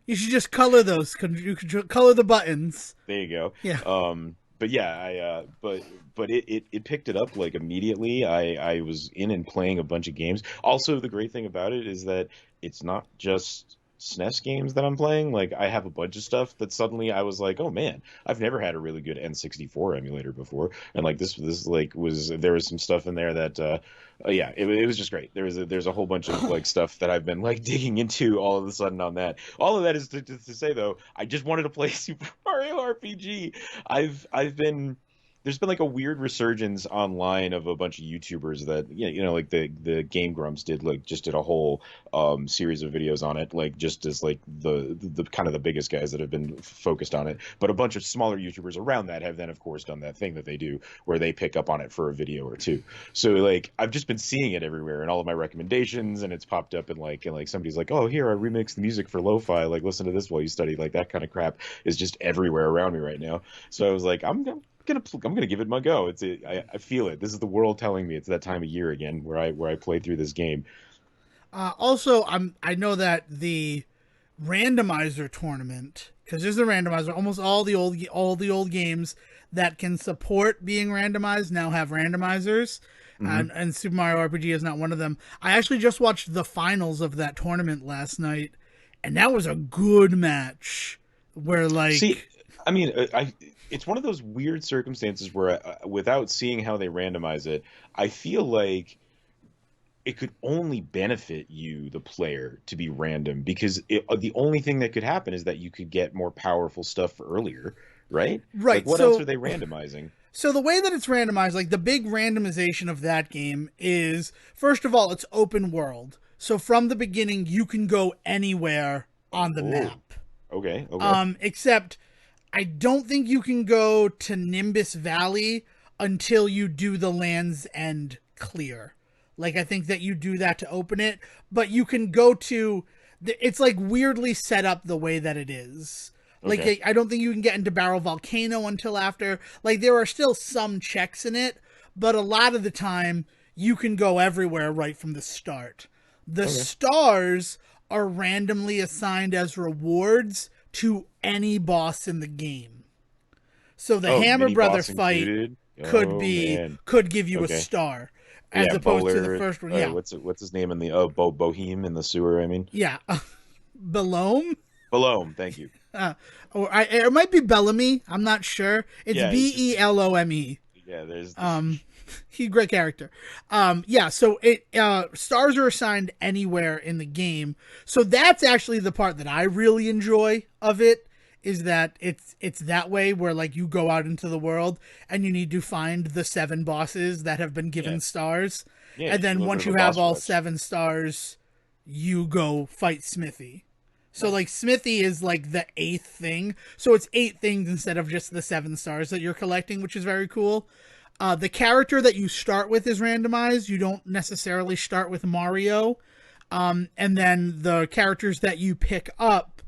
You should just color those. You could color the buttons. There you go. Yeah. But yeah, but it picked it up like immediately. I was in and playing a bunch of games. Also, the great thing about it is that it's not just SNES games that I'm playing. Like I have a bunch of stuff that suddenly I was like, oh man, I've never had a really good N64 emulator before, and like this like was there was some stuff in there that yeah, it was just great. There's a whole bunch of like stuff that I've been like digging into all of a sudden on that. All of that is to say though, I just wanted to play Super Mario RPG. I've been there's been like a weird resurgence online of a bunch of YouTubers that like the Game Grumps did a whole series of videos on it, like just as like the kind of the biggest guys that have been focused on it. But a bunch of smaller YouTubers around that have then of course done that thing that they do where they pick up on it for a video or two. So like I've just been seeing it everywhere in all of my recommendations, and it's popped up in like somebody's like, oh here I remixed the music for lo-fi, like listen to this while you study. Like that kind of crap is just everywhere around me right now. So I was like, I'm gonna give it my go. I feel it. This is the world telling me it's that time of year again where I play through this game. Also, I know that the randomizer tournament, because there's a randomizer. Almost all the old games that can support being randomized now have randomizers, and Super Mario RPG is not one of them. I actually just watched the finals of that tournament last night, and that was a good match. Where like, see, I mean, it's one of those weird circumstances where, without seeing how they randomize it, I feel like it could only benefit you, the player, to be random, because the only thing that could happen is that you could get more powerful stuff earlier, right? Right. Like, what else are they randomizing? So the way that it's randomized, like the big randomization of that game is, first of all, it's open world. So from the beginning, you can go anywhere on the map. Okay. Except I don't think you can go to Nimbus Valley until you do the Land's End clear. Like, I think that you do that to open it, but you can go to, it's like weirdly set up the way that it is. Like, Okay. I don't think you can get into Barrel Volcano until after. Like, there are still some checks in it, but a lot of the time you can go everywhere right from the start. The stars are randomly assigned as rewards to any boss in the game. So the Hammer Brother fight could give you a star, as opposed to the first one. Yeah. What's his name in the Bohem in the sewer? I mean. Yeah. Belome. Thank you. Or it might be Bellamy. I'm not sure. It's Belome. Yeah, there's. He's a great character. Yeah, so it stars are assigned anywhere in the game. So that's actually the part that I really enjoy of it, is that it's that way where like you go out into the world and you need to find the 7 bosses that have been given stars. Yeah, and then once you have all 7 stars, you go fight Smithy. So like Smithy is like the 8th thing. So it's 8 things instead of just the 7 stars that you're collecting, which is very cool. The character that you start with is randomized. You don't necessarily start with Mario. And then the characters that you pick up,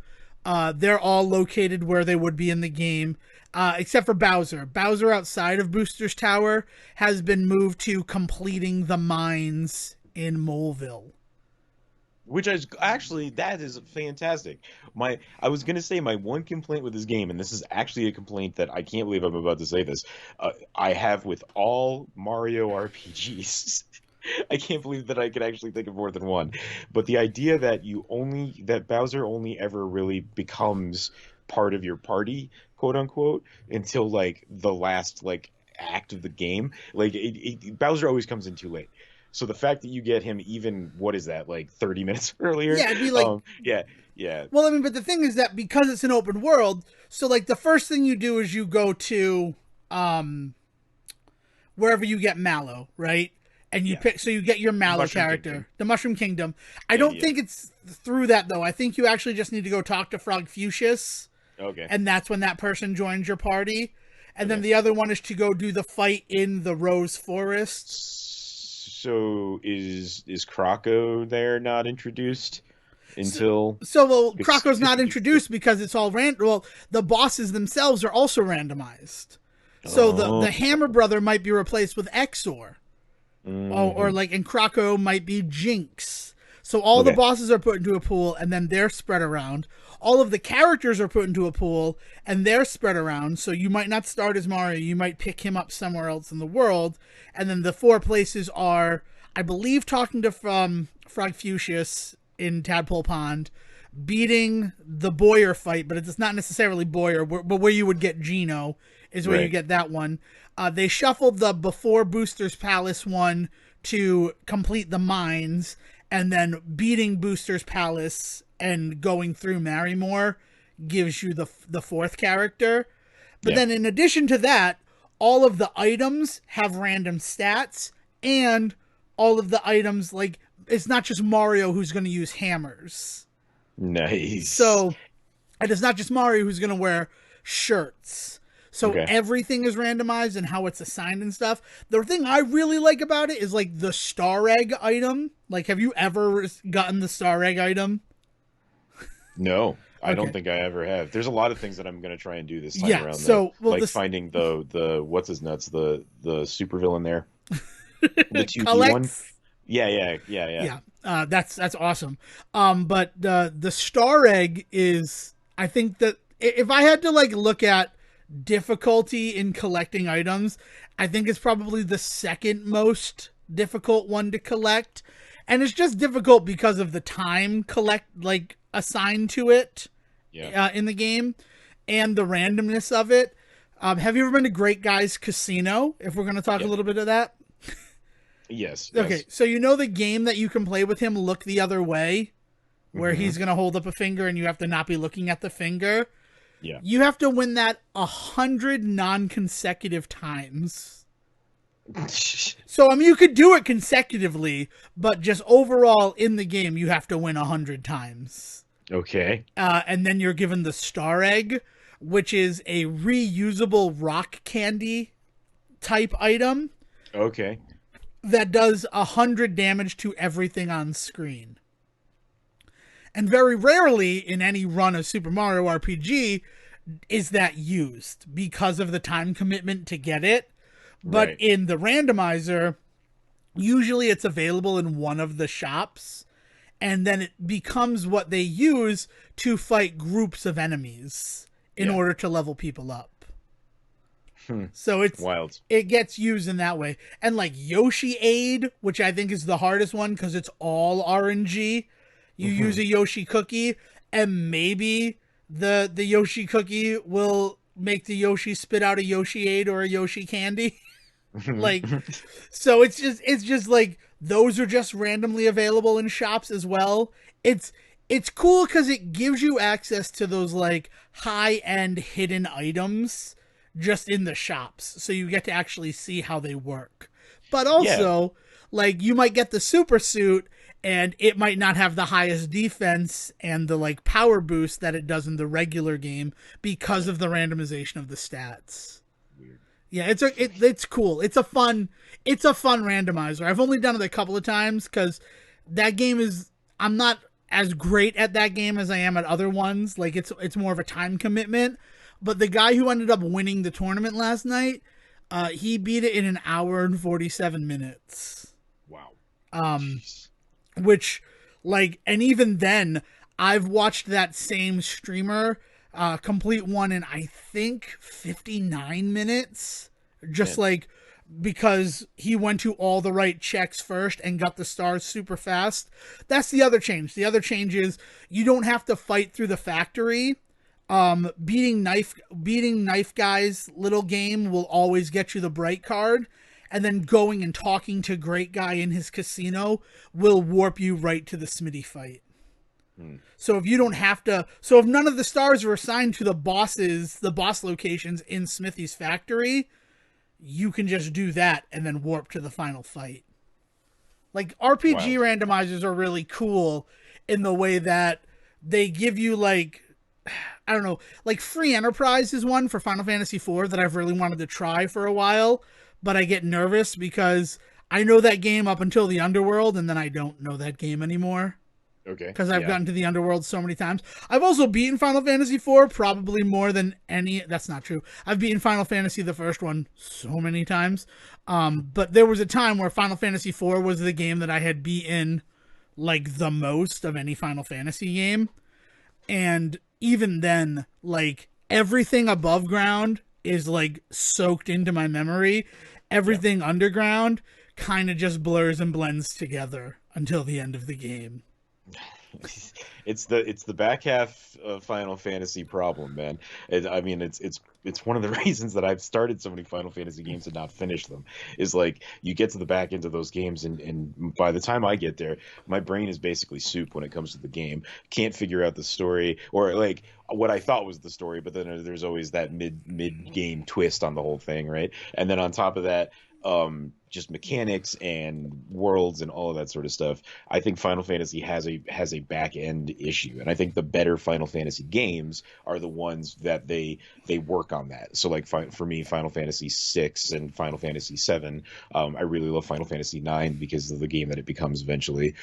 they're all located where they would be in the game, except for Bowser. Bowser outside of Booster's Tower has been moved to completing the mines in Moleville. Which is actually, that is fantastic. I was gonna say my one complaint with this game, and this is actually a complaint that I can't believe I'm about to say this, I have with all Mario RPGs. I can't believe that I could actually think of more than one. But the idea that Bowser only ever really becomes part of your party, quote unquote, until like the last like act of the game. Like Bowser always comes in too late. So the fact that you get him even, what is that, like 30 minutes earlier? Yeah, it'd be like... yeah. Well, I mean, but the thing is that because it's an open world, so like the first thing you do is you go to wherever you get Mallow, right? And you pick, so you get your Mallow character, Kingdom. The Mushroom Kingdom. I don't think it's through that, though. I think you actually just need to go talk to Frog Fuchsius. Okay. And that's when that person joins your party. And then the other one is to go do the fight in the Rose Forest. So is Croco there not introduced until... So Croco's not introduced because it's all random. Well, the bosses themselves are also randomized. So the Hammer Brother might be replaced with Exor. Or like, and Croco might be Jinx. So all the bosses are put into a pool and then they're spread around. All of the characters are put into a pool and they're spread around. So you might not start as Mario. You might pick him up somewhere else in the world. And then the 4 places are, I believe, talking to Frog Fuchsius in Tadpole Pond, beating the Boyer fight, but it's not necessarily Boyer, but where you would get Geno is where you get that one. They shuffled the before Booster's Palace one to complete the mines, and then beating Booster's Palace and going through Marrymore gives you the fourth character. But then in addition to that, all of the items have random stats, and all of the items, like, it's not just Mario who's going to use hammers. Nice. So, and it's not just Mario who's going to wear shirts. So everything is randomized and how it's assigned and stuff. The thing I really like about it is, like, the star egg item. Like, have you ever gotten the star egg item? No, I don't think I ever have. There's a lot of things that I'm going to try and do this time around. So, like finding the what's his nuts, the supervillain there. The 2D one. Yeah. That's awesome. But the star egg is, I think that if I had to, like, look at difficulty in collecting items, I think it's probably the second most difficult one to collect. And it's just difficult because of the time assigned to it in the game and the randomness of it. Have you ever been to Great Guy's Casino? If we're going to talk a little bit of that. Yes. Okay, so you know the game that you can play with him, Look the Other Way, where he's going to hold up a finger and you have to not be looking at the finger? Yeah. You have to win that 100 non-consecutive times. So, I mean, you could do it consecutively, but just overall in the game, you have to win 100 times. Okay. And then you're given the star egg, which is a reusable rock candy type item. Okay. That does 100 damage to everything on screen. And very rarely in any run of Super Mario RPG is that used because of the time commitment to get it. But in the randomizer, usually it's available in one of the shops, and then it becomes what they use to fight groups of enemies in order to level people up. So it's wild. It gets used in that way. And like Yoshi Aid, which I think is the hardest one because it's all RNG. You use a Yoshi cookie, and maybe the Yoshi cookie will make the Yoshi spit out a Yoshi Aid or a Yoshi candy. Like, so it's just like those are just randomly available in shops as well. It's cool because it gives you access to those like high-end hidden items just in the shops, so you get to actually see how they work. But also, like, you might get the super suit and it might not have the highest defense and the like power boost that it does in the regular game because of the randomization of the stats. Weird. Yeah, it's cool. It's a fun randomizer. I've only done it a couple of times because that game is, I'm not as great at that game as I am at other ones. Like, it's more of a time commitment. But the guy who ended up winning the tournament last night, he beat it in 1 hour and 47 minutes. Wow. Which, like, and even then, I've watched that same streamer complete one in, I think, 59 minutes. Just like, because he went to all the right checks first and got the stars super fast. That's the other change. The other change is you don't have to fight through the factory. Beating knife guy's little game will always get you the bright card, and then going and talking to Great Guy in his casino will warp you right to the Smitty fight. So if you don't have to, so if none of the stars are assigned to the boss locations in Smithy's factory, you can just do that and then warp to the final fight. Like, RPG randomizers are really cool in the way that they give you, like, I don't know, like Free Enterprise is one for Final Fantasy IV that I've really wanted to try for a while, but I get nervous because I know that game up until the Underworld, and then I don't know that game anymore. Okay. Because I've gotten to the Underworld so many times. I've also beaten Final Fantasy IV probably more than any. That's not true. I've beaten Final Fantasy, the first one, so many times. But there was a time where Final Fantasy IV was the game that I had beaten like the most of any Final Fantasy game. And even then, like, everything above ground is like soaked into my memory. Everything underground kind of just blurs and blends together until the end of the game. It's the back half of Final Fantasy problem, man. I mean, it's one of the reasons that I've started so many Final Fantasy games and not finished them. Is like you get to the back end of those games, and by the time I get there, my brain is basically soup when it comes to the game. Can't figure out the story, or like what I thought was the story, but then there's always that mid game twist on the whole thing, right? And then on top of that, just mechanics and worlds and all of that sort of stuff. I think Final Fantasy has a back end issue, and I think the better Final Fantasy games are the ones that they work on that. So like for me, Final Fantasy 6 and Final Fantasy 7. I really love Final Fantasy 9 because of the game that it becomes eventually.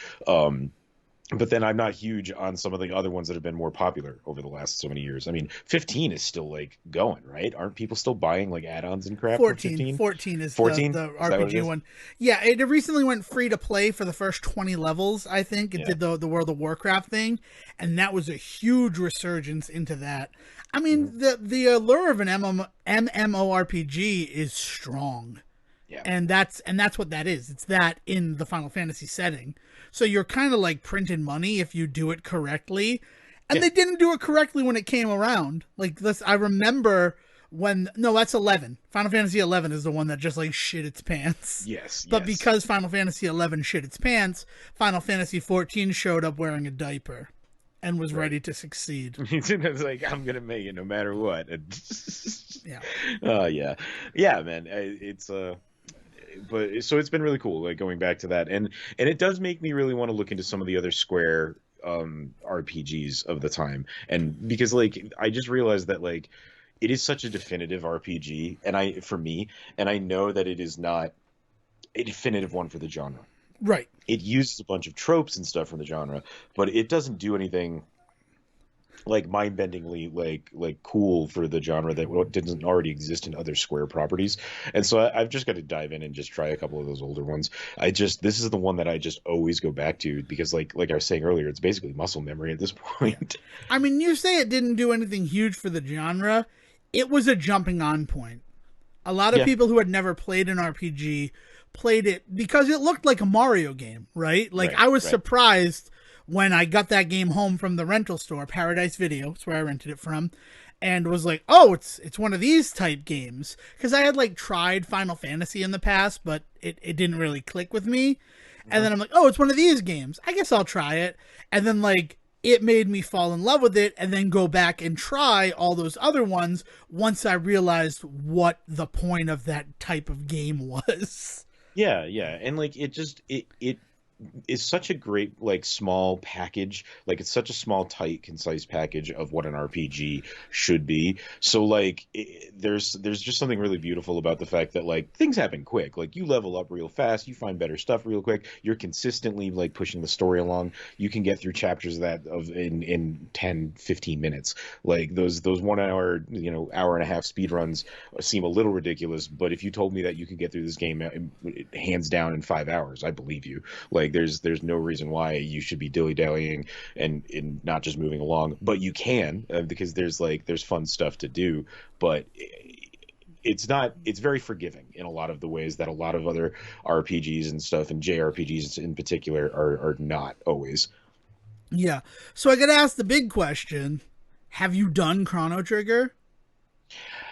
But then I'm not huge on some of the other ones that have been more popular over the last so many years. I mean, 15 is still like going, right? Aren't people still buying like add-ons and crap? 14 is 14? The RPG one. Yeah, it recently went free to play for the first 20 levels, I think. It did the World of Warcraft thing, and that was a huge resurgence into that. I mean, the allure of an MMORPG is strong. Yeah. And that's what that is. It's that in the Final Fantasy setting. So you're kind of like printing money if you do it correctly. And they didn't do it correctly when it came around. Like I remember that's 11. Final Fantasy 11 is the one that just like shit its pants. Yes. But because Final Fantasy 11 shit its pants, Final Fantasy 14 showed up wearing a diaper and was ready to succeed. It's like, I'm going to make it no matter what. Yeah. Yeah, man. It's but so it's been really cool, like going back to that, and it does make me really want to look into some of the other Square RPGs of the time, and because like I just realized that like it is such a definitive RPG, and I know that it is not a definitive one for the genre. Right. It uses a bunch of tropes and stuff from the genre, but it doesn't do anything like mind-bendingly like cool for the genre that didn't already exist in other Square properties. And so I've just got to dive in and just try a couple of those older ones. This is the one that I just always go back to because like I was saying earlier, it's basically muscle memory at this point. I mean, you say it didn't do anything huge for the genre. It was a jumping on point. A lot of people who had never played an RPG played it because it looked like a Mario game, right? Like I was surprised when I got that game home from the rental store, Paradise Video, that's where I rented it from, and was like, oh, it's one of these type games. Because I had like tried Final Fantasy in the past, but it didn't really click with me. And then I'm like, oh, it's one of these games. I guess I'll try it. And then like it made me fall in love with it and then go back and try all those other ones once I realized what the point of that type of game was. Yeah. And like it is such a great like small package. Like it's such a small, tight, concise package of what an RPG should be. So like there's just something really beautiful about the fact that like things happen quick. Like you level up real fast, you find better stuff real quick. You're consistently like pushing the story along. You can get through chapters in 10-15 minutes. Like those 1 hour, hour and a half speed runs seem a little ridiculous, but if you told me that you could get through this game hands down in 5 hours, I believe you. Like there's no reason why you should be dilly-dallying and not just moving along, but you can because there's fun stuff to do, but it's very forgiving in a lot of the ways that a lot of other RPGs and stuff, and JRPGs in particular, are not always. Yeah. So I got to ask the big question. Have you done Chrono Trigger?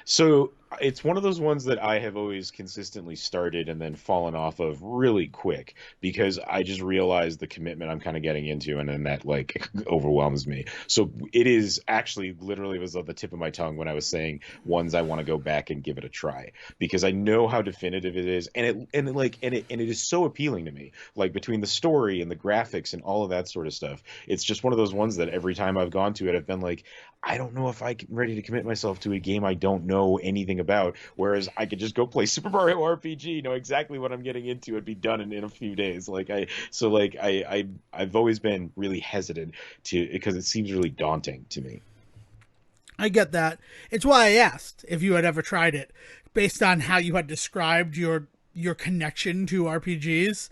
So it's one of those ones that I have always consistently started and then fallen off of really quick because I just realized the commitment I'm kind of getting into, and then that like overwhelms me. So it is actually literally was on the tip of my tongue when I was saying ones I want to go back and give it a try because I know how definitive it is, and it is so appealing to me. Like between the story and the graphics and all of that sort of stuff, it's just one of those ones that every time I've gone to it, I've been like, I don't know if I'm ready to commit myself to a game I don't know anything about, whereas I could just go play Super Mario RPG, know exactly what I'm getting into, and be done in a few days. I've always been really hesitant because it seems really daunting to me. I get that. It's why I asked if you had ever tried it, based on how you had described your connection to RPGs.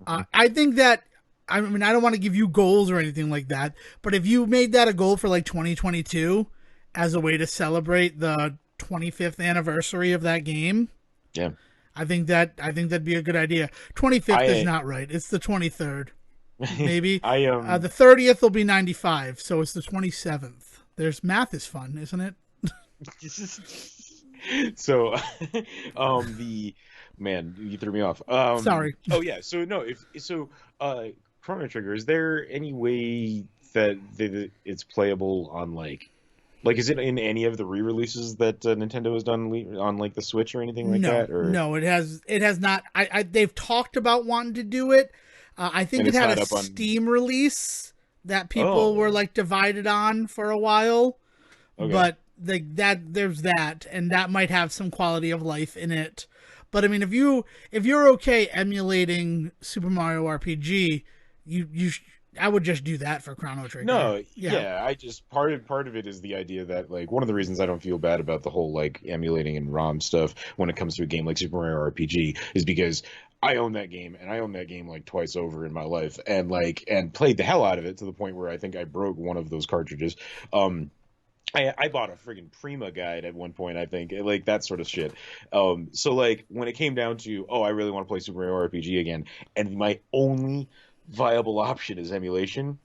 I think that, I mean, I don't want to give you goals or anything like that, but if you made that a goal for like 2022 as a way to celebrate the 25th anniversary of that game, I think that'd be a good idea. 25th is not right. It's the 23rd. maybe. I The 30th will be 95, so it's the 27th. There's math is fun, isn't it? So, the man, you threw me off. Sorry. Oh yeah. So no, if so, Chrono Trigger. Is there any way that it's playable on like is it in any of the re-releases that Nintendo has done on like the Switch or anything like No, that? Or no, it has not. They've talked about wanting to do it. I think and it it's had not a up on. Steam release that people were Oh, like divided on for a while, okay. but there's that, and that might have some quality of life in it. But I mean, if you're okay emulating Super Mario RPG, I would just do that for Chrono Trigger. No, Yeah, yeah, I just part of it is the idea that like one of the reasons I don't feel bad about the whole like emulating and ROM stuff when it comes to a game like Super Mario RPG is because I own that game and I own that game like twice over in my life and played the hell out of it to the point where I think I broke one of those cartridges. Um I bought a friggin' Prima guide at one point, I think, like that sort of shit. So like when it came down to, oh, I really want to play Super Mario RPG again, and my only viable option is emulation,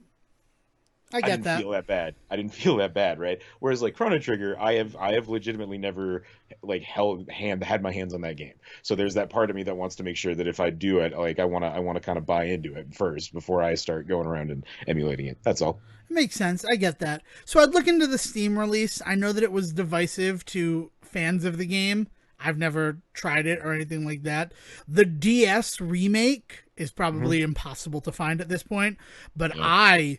I I get didn't that. feel that bad. I didn't feel that bad, right? Whereas like Chrono Trigger, I have legitimately never like had my hands on that game. So there's that part of me that wants to make sure that if I do it, like I want to kind of buy into it first before I start going around and emulating it. That's all. Makes sense. I get that. So I'd look into the Steam release. I know that it was divisive to fans of the game. I've never tried it or anything like that. The DS remake is Hmm. probably impossible to find at this point, but Yeah.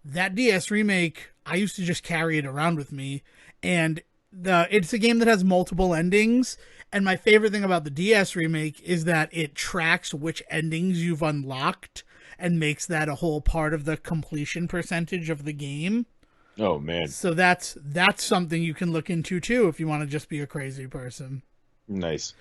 that DS remake, I used to just carry it around with me, and it's a game that has multiple endings, and my favorite thing about the DS remake is that it tracks which endings you've unlocked and makes that a whole part of the completion percentage of the game. Oh man. So that's something you can look into too if you want to just be a crazy person. Nice.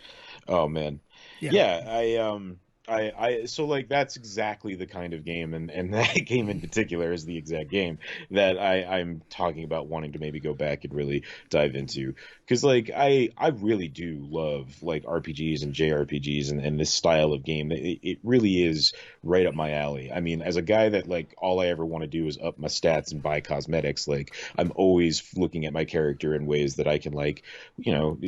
Oh man. Yeah. Yeah, so like that's exactly the kind of game and that game in particular is the exact game that I'm talking about wanting to maybe go back and really dive into. Because like I really do love like RPGs and JRPGs and this style of game. It really is right up my alley. I mean, as a guy that like all I ever want to do is up my stats and buy cosmetics, like I'm always looking at my character in ways that I can like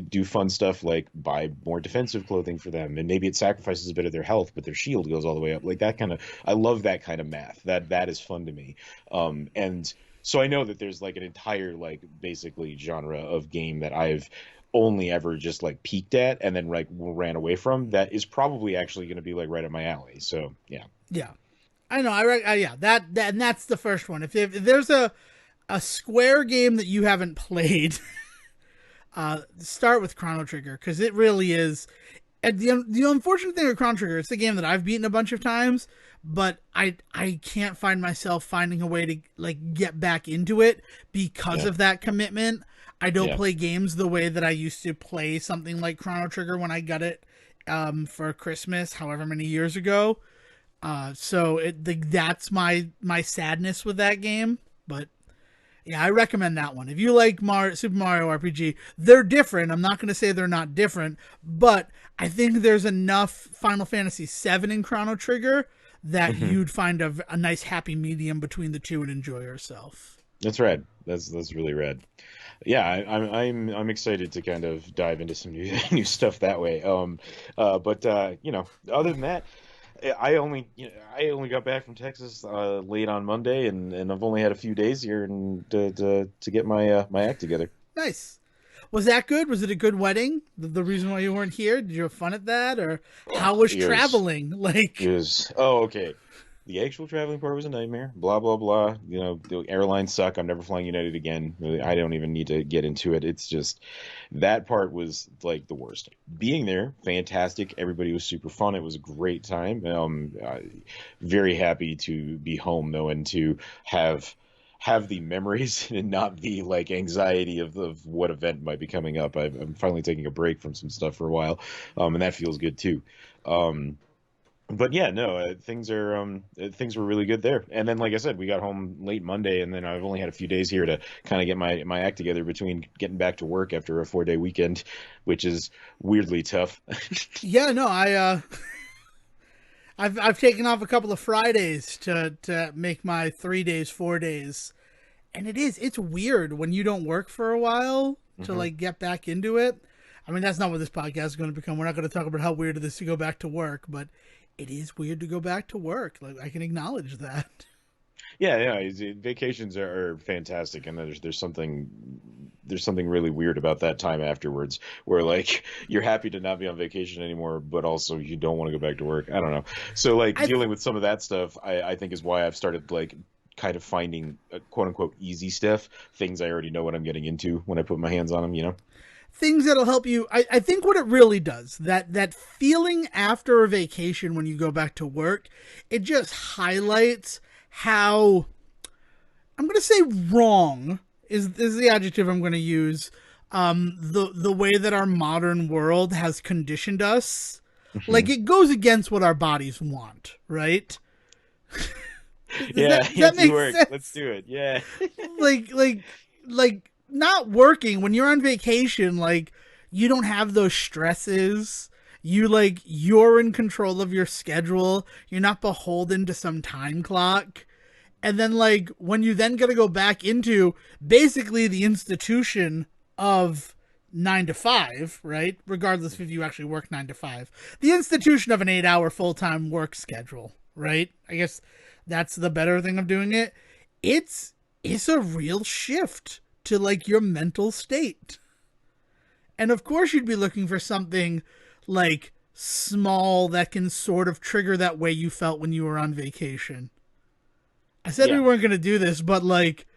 do fun stuff like buy more defensive clothing for them, and maybe it sacrifices a bit of their health, but their shield goes all the way up. Like that kind of, I love that kind of math. That is fun to me. And so I know that there's like an entire like basically genre of game that I've only ever just like peeked at and then like ran away from that is probably actually going to be like right up my alley. So yeah. Yeah. I know. Yeah, that and that's the first one. If there's a Square game that you haven't played, start with Chrono Trigger because it really is. And the unfortunate thing with Chrono Trigger, it's a game that I've beaten a bunch of times, but I can't find myself finding a way to like get back into it because Yeah. of that commitment. I don't Yeah. play games the way that I used to play something like Chrono Trigger when I got it for Christmas, however many years ago. That's my sadness with that game, but yeah, I recommend that one. If you like Super Mario RPG, they're different. I'm not going to say they're not different, but I think there's enough Final Fantasy VII in Chrono Trigger that Hmm. you'd find a nice happy medium between the two and enjoy yourself. That's rad. That's really rad. Yeah, I'm excited to kind of dive into some new new stuff that way. But other than that, I only got back from Texas late on Monday, and I've only had a few days here and to get my act together. Nice. Was that good? Was it a good wedding? The reason why you weren't here? Did you have fun at that, or how Oh, was it was traveling? it Like, was oh okay. The actual traveling part was a nightmare. Blah blah blah. The airlines suck. I'm never flying United again. I don't even need to get into it. It's just that part was like the worst. Being there, fantastic. Everybody was super fun. It was a great time. Very happy to be home though, and to have the memories and not the like anxiety of what event might be coming up. I'm finally taking a break from some stuff for a while, and that feels good too. Um, but yeah, no, things were really good there. And then, like I said, we got home late Monday, and then I've only had a few days here to kind of get my act together between getting back to work after a 4-day weekend, which is weirdly tough. yeah, no, I've taken off a couple of Fridays to make my 3 days, 4 days. And it's weird when you don't work for a while to like get back into it. I mean, that's not what this podcast is going to become. We're not going to talk about how weird it is to go back to work, but it is weird to go back to work. Like, I can acknowledge that. Yeah. Vacations are fantastic, and there's something really weird about that time afterwards, where like you're happy to not be on vacation anymore, but also you don't want to go back to work. I don't know. So like dealing with some of that stuff, I think is why I've started like kind of finding quote unquote easy stuff, things I already know what I'm getting into when I put my hands on them, you know? Things that'll help you. I think what it really does, that feeling after a vacation when you go back to work, it just highlights how, I'm going to say wrong is the adjective I'm going to use, the way that our modern world has conditioned us. Like, it goes against what our bodies want, right? That makes work. sense? Let's do it. Yeah. like not working when you're on vacation, like you don't have those stresses. You're in control of your schedule. You're not beholden to some time clock. And then like when you then got to go back into basically the institution of 9 to 5, right? Regardless if you actually work 9 to 5, the institution of an 8-hour full-time work schedule, right? I guess that's the better thing of doing it. It's a real shift to like your mental state. And of course you'd be looking for something like small that can sort of trigger that way you felt when you were on vacation. I said we weren't going to do this, but like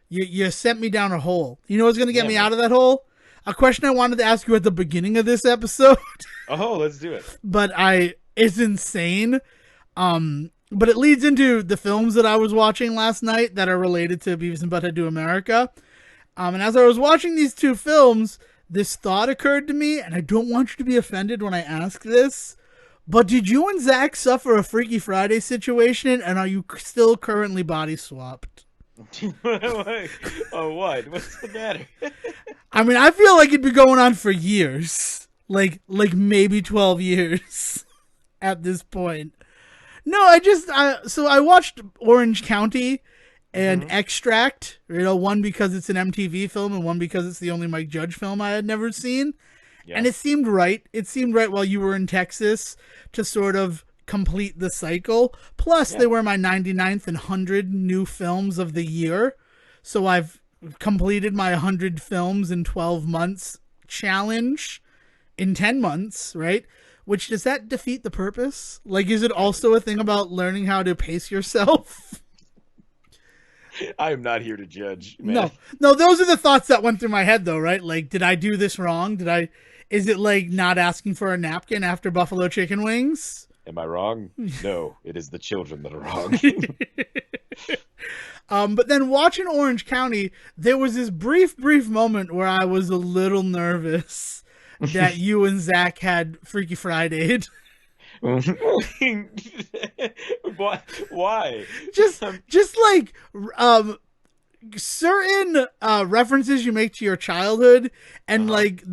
you sent me down a hole. You know what's going to get me out of that hole? A question I wanted to ask you at the beginning of this episode. Oh, let's do it. But it's insane. But it leads into the films that I was watching last night that are related to Beavis and Butthead Do America. And as I was watching these two films, this thought occurred to me, and I don't want you to be offended when I ask this, but did you and Zach suffer a Freaky Friday situation, and are you still currently body swapped? Oh, what? What's the matter? I mean, I feel like it'd be going on for years. Like maybe 12 years at this point. No, so I watched Orange County and Extract, one because it's an MTV film and one because it's the only Mike Judge film I had never seen. Yeah. And it seemed right. It seemed right while you were in Texas to sort of complete the cycle. Plus, they were my 99th and 100 new films of the year. So I've completed my 100 films in 12 months challenge in 10 months, right? Which, does that defeat the purpose? Like, is it also a thing about learning how to pace yourself? I am not here to judge, man. No, those are the thoughts that went through my head, though, right? Like, did I do this wrong? Is it like not asking for a napkin after buffalo chicken wings? Am I wrong? No, it is the children that are wrong. But then watching Orange County, there was this brief moment where I was a little nervous that you and Zach had Freaky Friday. Why? Just like certain references you make to your childhood, and like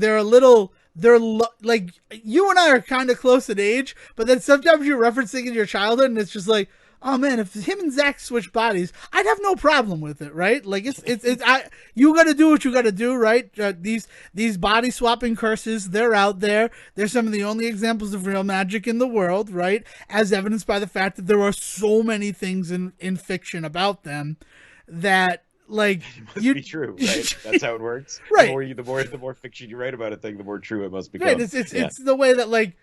like you and I are kind of close in age, but then sometimes you're referencing in your childhood, and it's just like, oh man, if him and Zach switch bodies, I'd have no problem with it, right? Like you got to do what you got to do, right? These body swapping curses, they're out there. They're some of the only examples of real magic in the world, right? As evidenced by the fact that there are so many things in fiction about them that, like, it must be true, right? That's how it works. Right. The more fiction you write about a thing, the more true it must become. Right. It's the way that, like,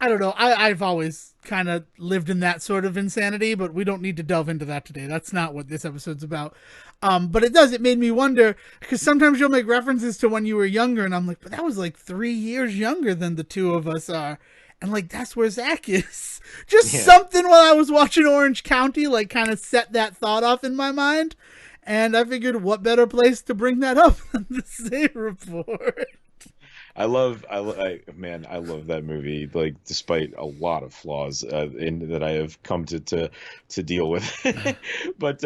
I don't know. I've always kind of lived in that sort of insanity, but we don't need to delve into that today. That's not what this episode's about. But it made me wonder, because sometimes you'll make references to when you were younger, and I'm like, but that was like 3 years younger than the two of us are. And like, that's where Zach is. Something while I was watching Orange County, like, kind of set that thought off in my mind. And I figured, what better place to bring that up than the Save Report? I love that movie. Like, despite a lot of flaws that I have come to deal with, but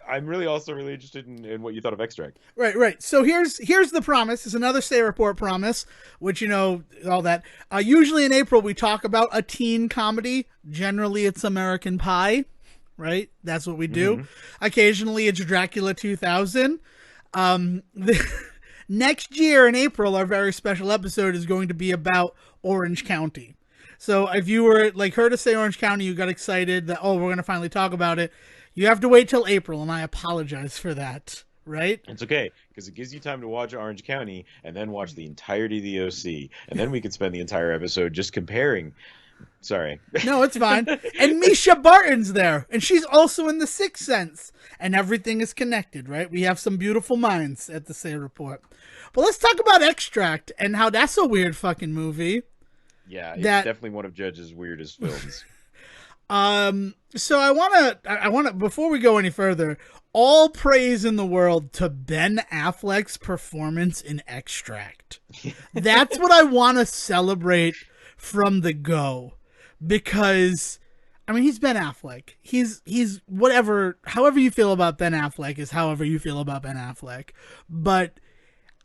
I'm really also really interested in what you thought of Extract. Right. So here's the promise. It's another Say Report promise, which, you know, all that. Usually in April we talk about a teen comedy. Generally it's American Pie, right? That's what we do. Mm-hmm. Occasionally it's Dracula 2000. Next year in April, our very special episode is going to be about Orange County. So if you were like heard us say Orange County, you got excited that, oh, we're going to finally talk about it. You have to wait till April, and I apologize for that, right? It's okay, because it gives you time to watch Orange County and then watch the entirety of the OC, and then we could spend the entire episode just comparing. Sorry. No, it's fine. And Misha Barton's there, and she's also in The Sixth Sense, and everything is connected, right? We have some beautiful minds at the Say Report. But let's talk about Extract and how that's a weird fucking movie. Yeah, it's definitely one of Judge's weirdest films. So I want to, before we go any further, all praise in the world to Ben Affleck's performance in Extract. That's what I want to celebrate from the go, because, I mean, he's Ben Affleck. He's whatever, however you feel about Ben Affleck is however you feel about Ben Affleck. But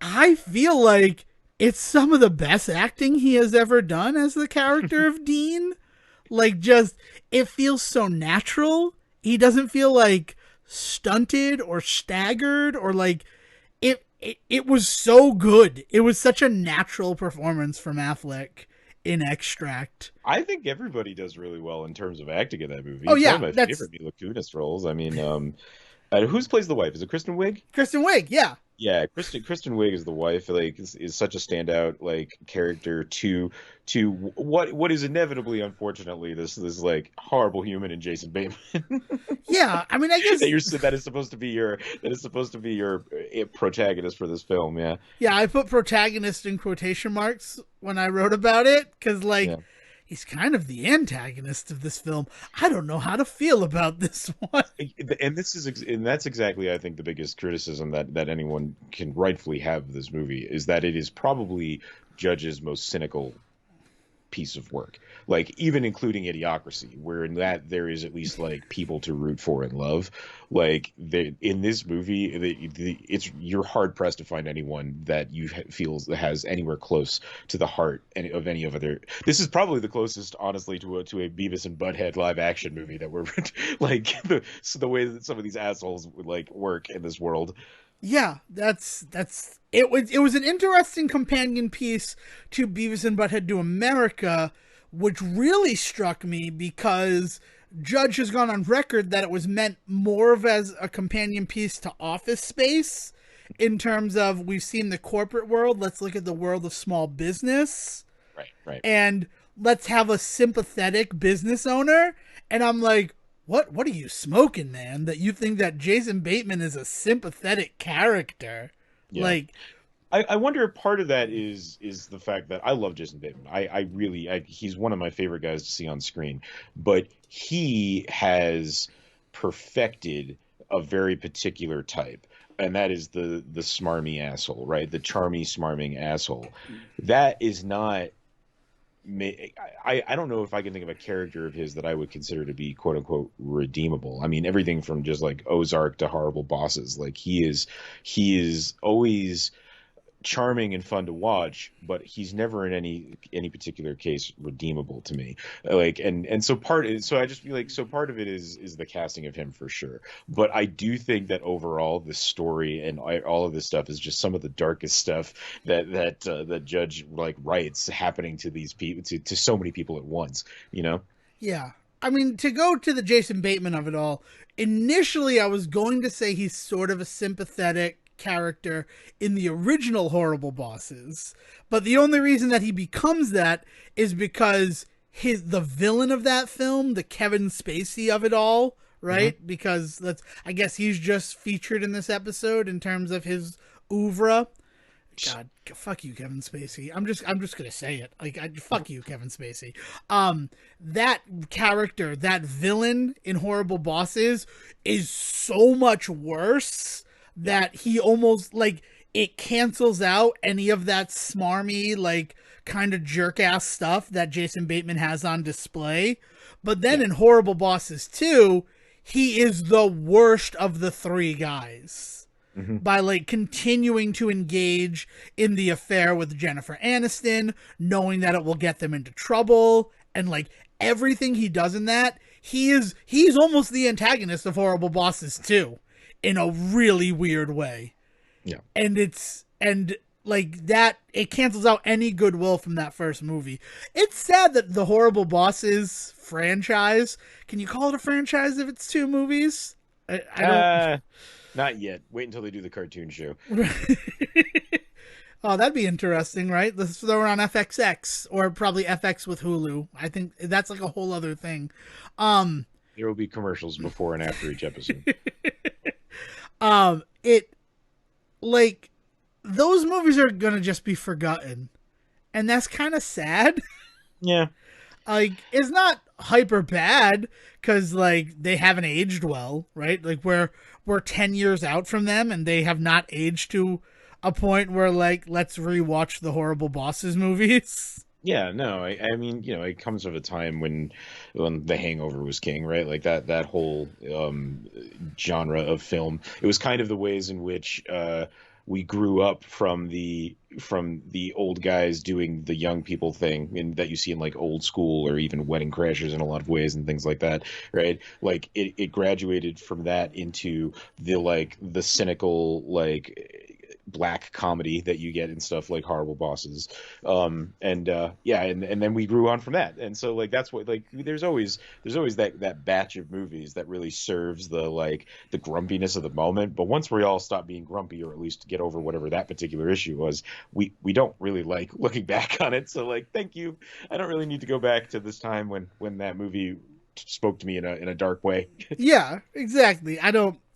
I feel like it's some of the best acting he has ever done as the character of Dean. Like, just, it feels so natural. He doesn't feel like stunted or staggered or like it was so good. It was such a natural performance from Affleck in Extract. I think everybody does really well in terms of acting in that movie. Oh, yeah. It's one of my favorite Mila Kunis roles. I mean, who plays the wife? Is it Kristen Wiig? Kristen Wiig, yeah. Yeah, Kristen Wiig is the wife. Like, is such a standout like character to what is inevitably, unfortunately, this like horrible human in Jason Bateman. Yeah, I mean, I guess that is supposed to be your protagonist for this film. Yeah. Yeah, I put protagonist in quotation marks when I wrote about it because, like. Yeah. He's kind of the antagonist of this film. I don't know how to feel about this one. And that's exactly, I think, the biggest criticism that anyone can rightfully have of this movie is that it is probably Judge's most cynical piece of work. Like, even including Idiocracy, where in that there is at least like people to root for and love. Like, in this movie, you're hard pressed to find anyone that you feels has anywhere close to the heart of any of other. This is probably the closest, honestly, to a Beavis and Butthead live action movie that we're like the way that some of these assholes would like work in this world. Yeah, that's it. Was an interesting companion piece to Beavis and Butthead Do America, which really struck me because Judge has gone on record that it was meant more of as a companion piece to Office Space, in terms of we've seen the corporate world. Let's look at the world of small business, right, and let's have a sympathetic business owner. And I'm like, What are you smoking, man? That you think that Jason Bateman is a sympathetic character? Yeah. Like, I wonder if part of that is the fact that I love Jason Bateman. I really he's one of my favorite guys to see on screen, but he has perfected a very particular type, and that is the smarmy asshole, right? The charmy, smarming asshole. That is not. I don't know if I can think of a character of his that I would consider to be quote unquote redeemable. I mean, everything from just like Ozark to Horrible Bosses. Like, he is always charming and fun to watch, but he's never in any particular case redeemable to me. Like, and so I just feel like, so part of it is the casting of him for sure. But I do think that overall the story and all of this stuff is just some of the darkest stuff that Judge like writes happening to these people, to so many people at once, you know? Yeah. I mean, to go to the Jason Bateman of it all, initially I was going to say he's sort of a sympathetic character in the original Horrible Bosses, but the only reason that he becomes that is because the villain of that film, the Kevin Spacey of it all, right? Mm-hmm. Because I guess he's just featured in this episode in terms of his oeuvre. God, fuck you, Kevin Spacey. I'm just gonna say it. Like, fuck you, Kevin Spacey. That character, that villain in Horrible Bosses, is so much worse that he almost, like, it cancels out any of that smarmy, like, kind of jerk-ass stuff that Jason Bateman has on display. But then in Horrible Bosses 2, he is the worst of the three guys by like continuing to engage in the affair with Jennifer Aniston, knowing that it will get them into trouble, and like everything he does in that, he's almost the antagonist of Horrible Bosses too, in a really weird way. Yeah. And like that, it cancels out any goodwill from that first movie. It's sad that the Horrible Bosses franchise, can you call it a franchise if it's two movies? I don't. Not yet. Wait until they do the cartoon show. Oh, that'd be interesting, right? Let's throw it on FXX or probably FX with Hulu. I think that's like a whole other thing. There will be commercials before and after each episode. It like those movies are gonna just be forgotten, and that's kind of sad. Yeah. Like, it's not hyper bad because like they haven't aged well, right? Like we're 10 years out from them, and they have not aged to a point where like let's rewatch the Horrible Bosses movies. Yeah, no, I mean, you know, it comes of a time when The Hangover was king, right? Like that whole genre of film. It was kind of the ways in which we grew up from the old guys doing the young people thing, and that you see in like Old School or even Wedding Crashers in a lot of ways and things like that, right? Like it graduated from that into the cynical like black comedy that you get in stuff like Horrible Bosses, and then we grew on from that, and so like that's what, like there's always that batch of movies that really serves the grumpiness of the moment, but once we all stop being grumpy, or at least get over whatever that particular issue was, we don't really like looking back on it. So like, thank you, I don't really need to go back to this time when that movie spoke to me in a dark way. Yeah, exactly.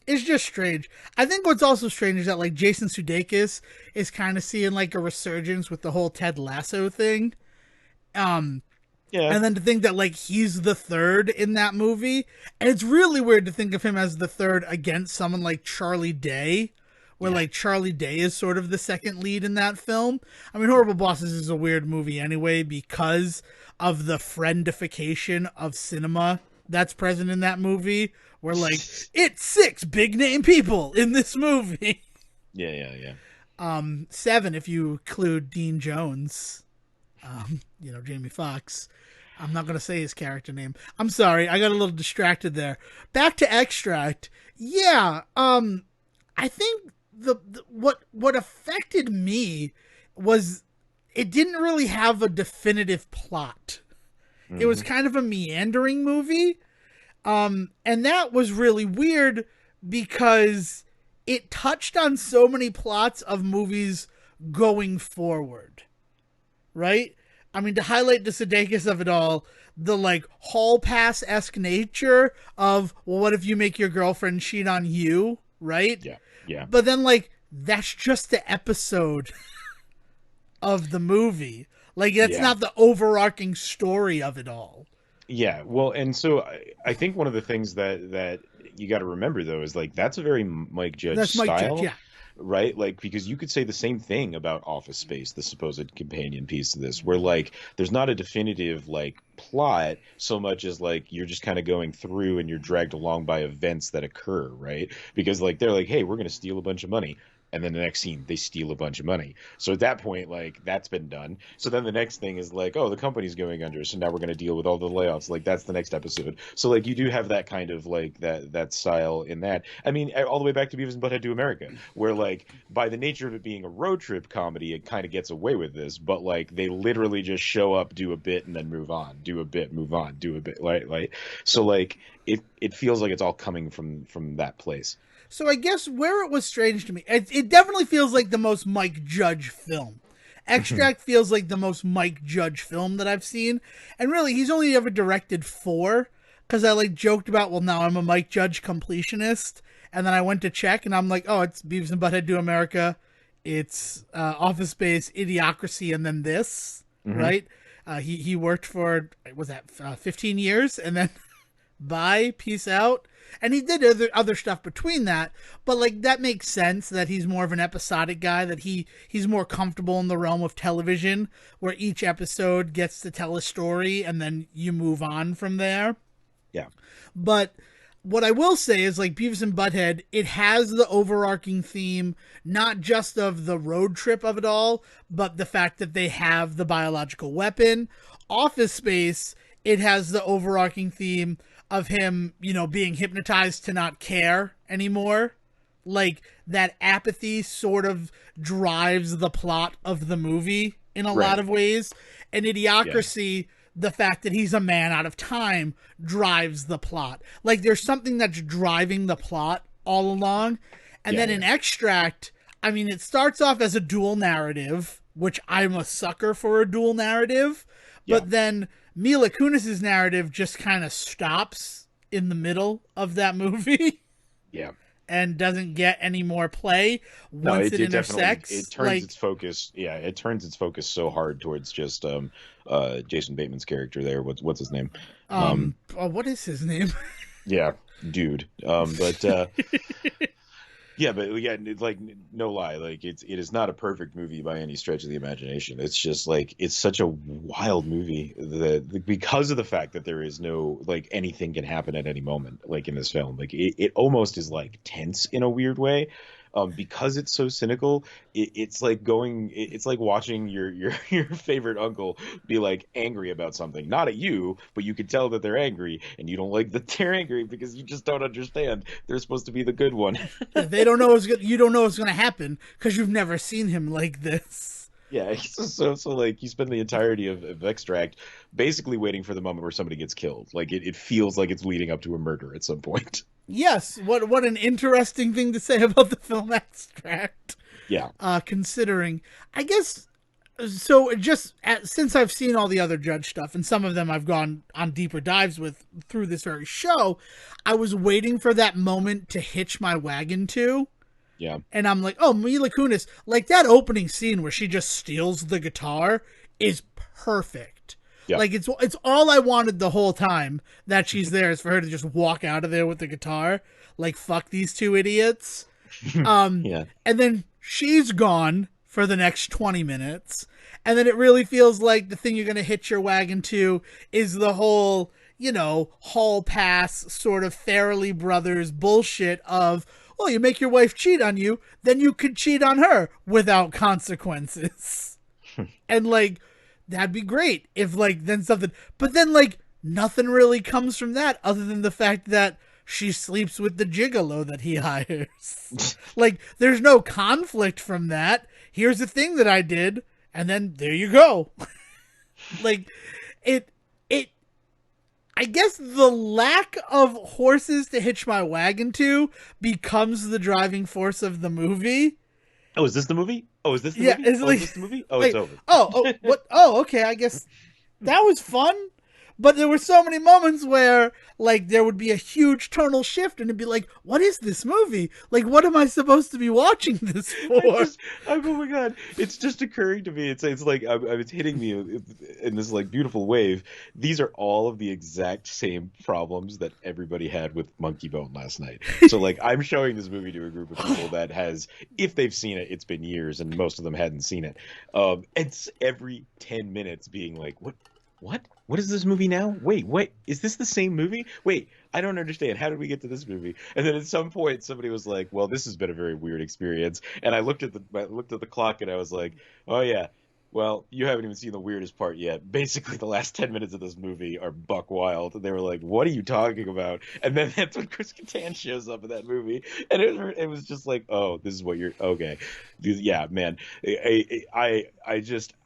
It's just strange. I think what's also strange is that like Jason Sudeikis is kind of seeing like a resurgence with the whole Ted Lasso thing. Yeah. And then to think that like he's the third in that movie, and it's really weird to think of him as the third against someone like Charlie Day, where like Charlie Day is sort of the second lead in that film. I mean, Horrible Bosses is a weird movie anyway because of the friendification of cinema that's present in that movie. We're like, it's 6 big name people in this movie. Yeah. 7 if you include Dean Jones. Jamie Foxx. I'm not going to say his character name. I'm sorry, I got a little distracted there. Back to Extract. Yeah, I think what affected me was it didn't really have a definitive plot. It was kind of a meandering movie. And that was really weird because it touched on so many plots of movies going forward, right? I mean, to highlight the Sudeikis of it all, the like hall pass-esque nature of, well, what if you make your girlfriend cheat on you, right? Yeah. But then like, that's just the episode of the movie. Like, that's not the overarching story of it all. Yeah, well, and so I think one of the things that you got to remember, though, is like that's a very Mike Judge style, right? Like, because you could say the same thing about Office Space, the supposed companion piece to this, where like there's not a definitive like plot so much as like you're just kind of going through and you're dragged along by events that occur, right? Because like they're like, hey, we're going to steal a bunch of money. And then the next scene, they steal a bunch of money. So at that point, like, that's been done. So then the next thing is like, oh, the company's going under, so now we're going to deal with all the layoffs. Like, that's the next episode. So, like, you do have that kind of, like, that style in that. I mean, all the way back to Beavis and Butthead Do America, where, like, by the nature of it being a road trip comedy, it kind of gets away with this. But, like, they literally just show up, do a bit, and then move on. Do a bit, move on, do a bit. Like, so, like, it feels like it's all coming from that place. So I guess where it was strange to me, it definitely feels like the most Mike Judge film. Extract feels like the most Mike Judge film that I've seen. And really, he's only ever directed 4. Because I like joked about, well, now I'm a Mike Judge completionist. And then I went to check and I'm like, oh, it's Beavis and Butthead Do America. It's Office Space, Idiocracy, and then this, right? He worked for, was that 15 years? And then bye, peace out. And he did other stuff between that, but like that makes sense that he's more of an episodic guy, that he's more comfortable in the realm of television where each episode gets to tell a story and then you move on from there. Yeah. But what I will say is, like, Beavis and Butthead, it has the overarching theme, not just of the road trip of it all, but the fact that they have the biological weapon. Office Space, it has the overarching theme of him, you know, being hypnotized to not care anymore. Like, that apathy sort of drives the plot of the movie in a lot of ways. And Idiocracy, the fact that he's a man out of time, drives the plot. Like, there's something that's driving the plot all along. And then in Extract, I mean, it starts off as a dual narrative, which I'm a sucker for a dual narrative. But then Mila Kunis's narrative just kind of stops in the middle of that movie. Yeah. And doesn't get any more play once it intersects. It turns its focus. Yeah, it turns its focus so hard towards just Jason Bateman's character there. What's his name? What is his name? Yeah, dude. Yeah, but yeah, like, no lie, like, it is not a perfect movie by any stretch of the imagination. It's just like, it's such a wild movie that, because of the fact that there is no, like, anything can happen at any moment, like in this film, like it almost is like tense in a weird way. Because it's so cynical, it's like watching your favorite uncle be like angry about something, not at you, but you can tell that they're angry, and you don't like that they're angry because you just don't understand they're supposed to be the good one. They don't know you don't know what's going to happen because you've never seen him like this. Yeah, so like, you spend the entirety of Extract basically waiting for the moment where somebody gets killed. Like, it feels like it's leading up to a murder at some point. Yes, what an interesting thing to say about the film Extract. Yeah. Considering, I guess, so just since I've seen all the other Judge stuff, and some of them I've gone on deeper dives with through this very show, I was waiting for that moment to hitch my wagon to. Yeah. And I'm like, oh, Mila Kunis, like, that opening scene where she just steals the guitar is perfect. Yeah. Like, it's all I wanted the whole time that she's there, is for her to just walk out of there with the guitar. Like, fuck these two idiots. And then she's gone for the next 20 minutes. And then it really feels like the thing you're going to hitch your wagon to is the whole, you know, hall pass sort of Farrelly Brothers bullshit of, well, you make your wife cheat on you, then you could cheat on her without consequences. And, like, that'd be great if, like, then something, but then, like, nothing really comes from that other than the fact that she sleeps with the gigolo that he hires. Like, there's no conflict from that. Here's the thing that I did, and then there you go. Like, I guess the lack of horses to hitch my wagon to becomes the driving force of the movie. Oh, is this the movie? Oh, is this the movie? It's like, is this the movie? Oh, it's over. What? Oh, okay. I guess that was fun. But there were so many moments where, like, there would be a huge tonal shift, and it'd be like, what is this movie? Like, what am I supposed to be watching this for? Oh my god, it's just occurring to me. It's like it's hitting me in this, like, beautiful wave. These are all of the exact same problems that everybody had with Monkey Bone last night. So, like, I'm showing this movie to a group of people that has, if they've seen it, it's been years, and most of them hadn't seen it. It's every 10 minutes being like, what is this movie now? Wait, is this the same movie? Wait, I don't understand. How did we get to this movie? And then at some point, somebody was like, well, this has been a very weird experience. And I looked at the clock, and I was like, oh yeah, well, you haven't even seen the weirdest part yet. Basically, the last 10 minutes of this movie are buck wild. And they were like, what are you talking about? And then that's when Chris Kattan shows up in that movie. And it was just like, oh, this is what you're, okay. Yeah, man. I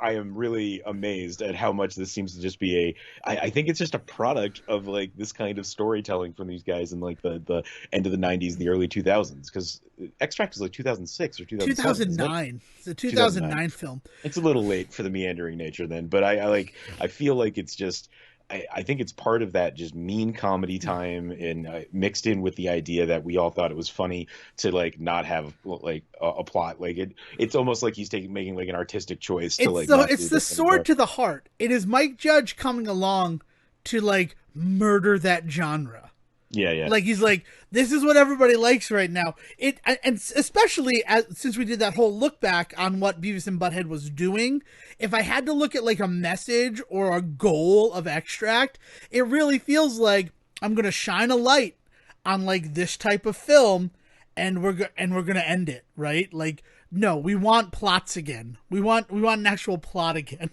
am really amazed at how much this seems to just be I think it's just a product of, like, this kind of storytelling from these guys in, like, the end of the 90s, the early 2000s. Because Extract is like 2006 or 2009. It's a 2009 film. It's a little late for the meandering nature then, but I feel like it's just, I think it's part of that just mean comedy time, and mixed in with the idea that we all thought it was funny to, like, not have, like, a plot. Like, it's almost like he's making like an artistic choice to, like, it's the sword to the heart. It is Mike Judge coming along to, like, murder that genre. Yeah. Like, he's like, this is what everybody likes right now. And especially since we did that whole look back on what Beavis and Butthead was doing, if I had to look at, like, a message or a goal of Extract, it really feels like I'm going to shine a light on like this type of film, and we're gonna end it, right? Like, no, we want plots again. We want an actual plot again.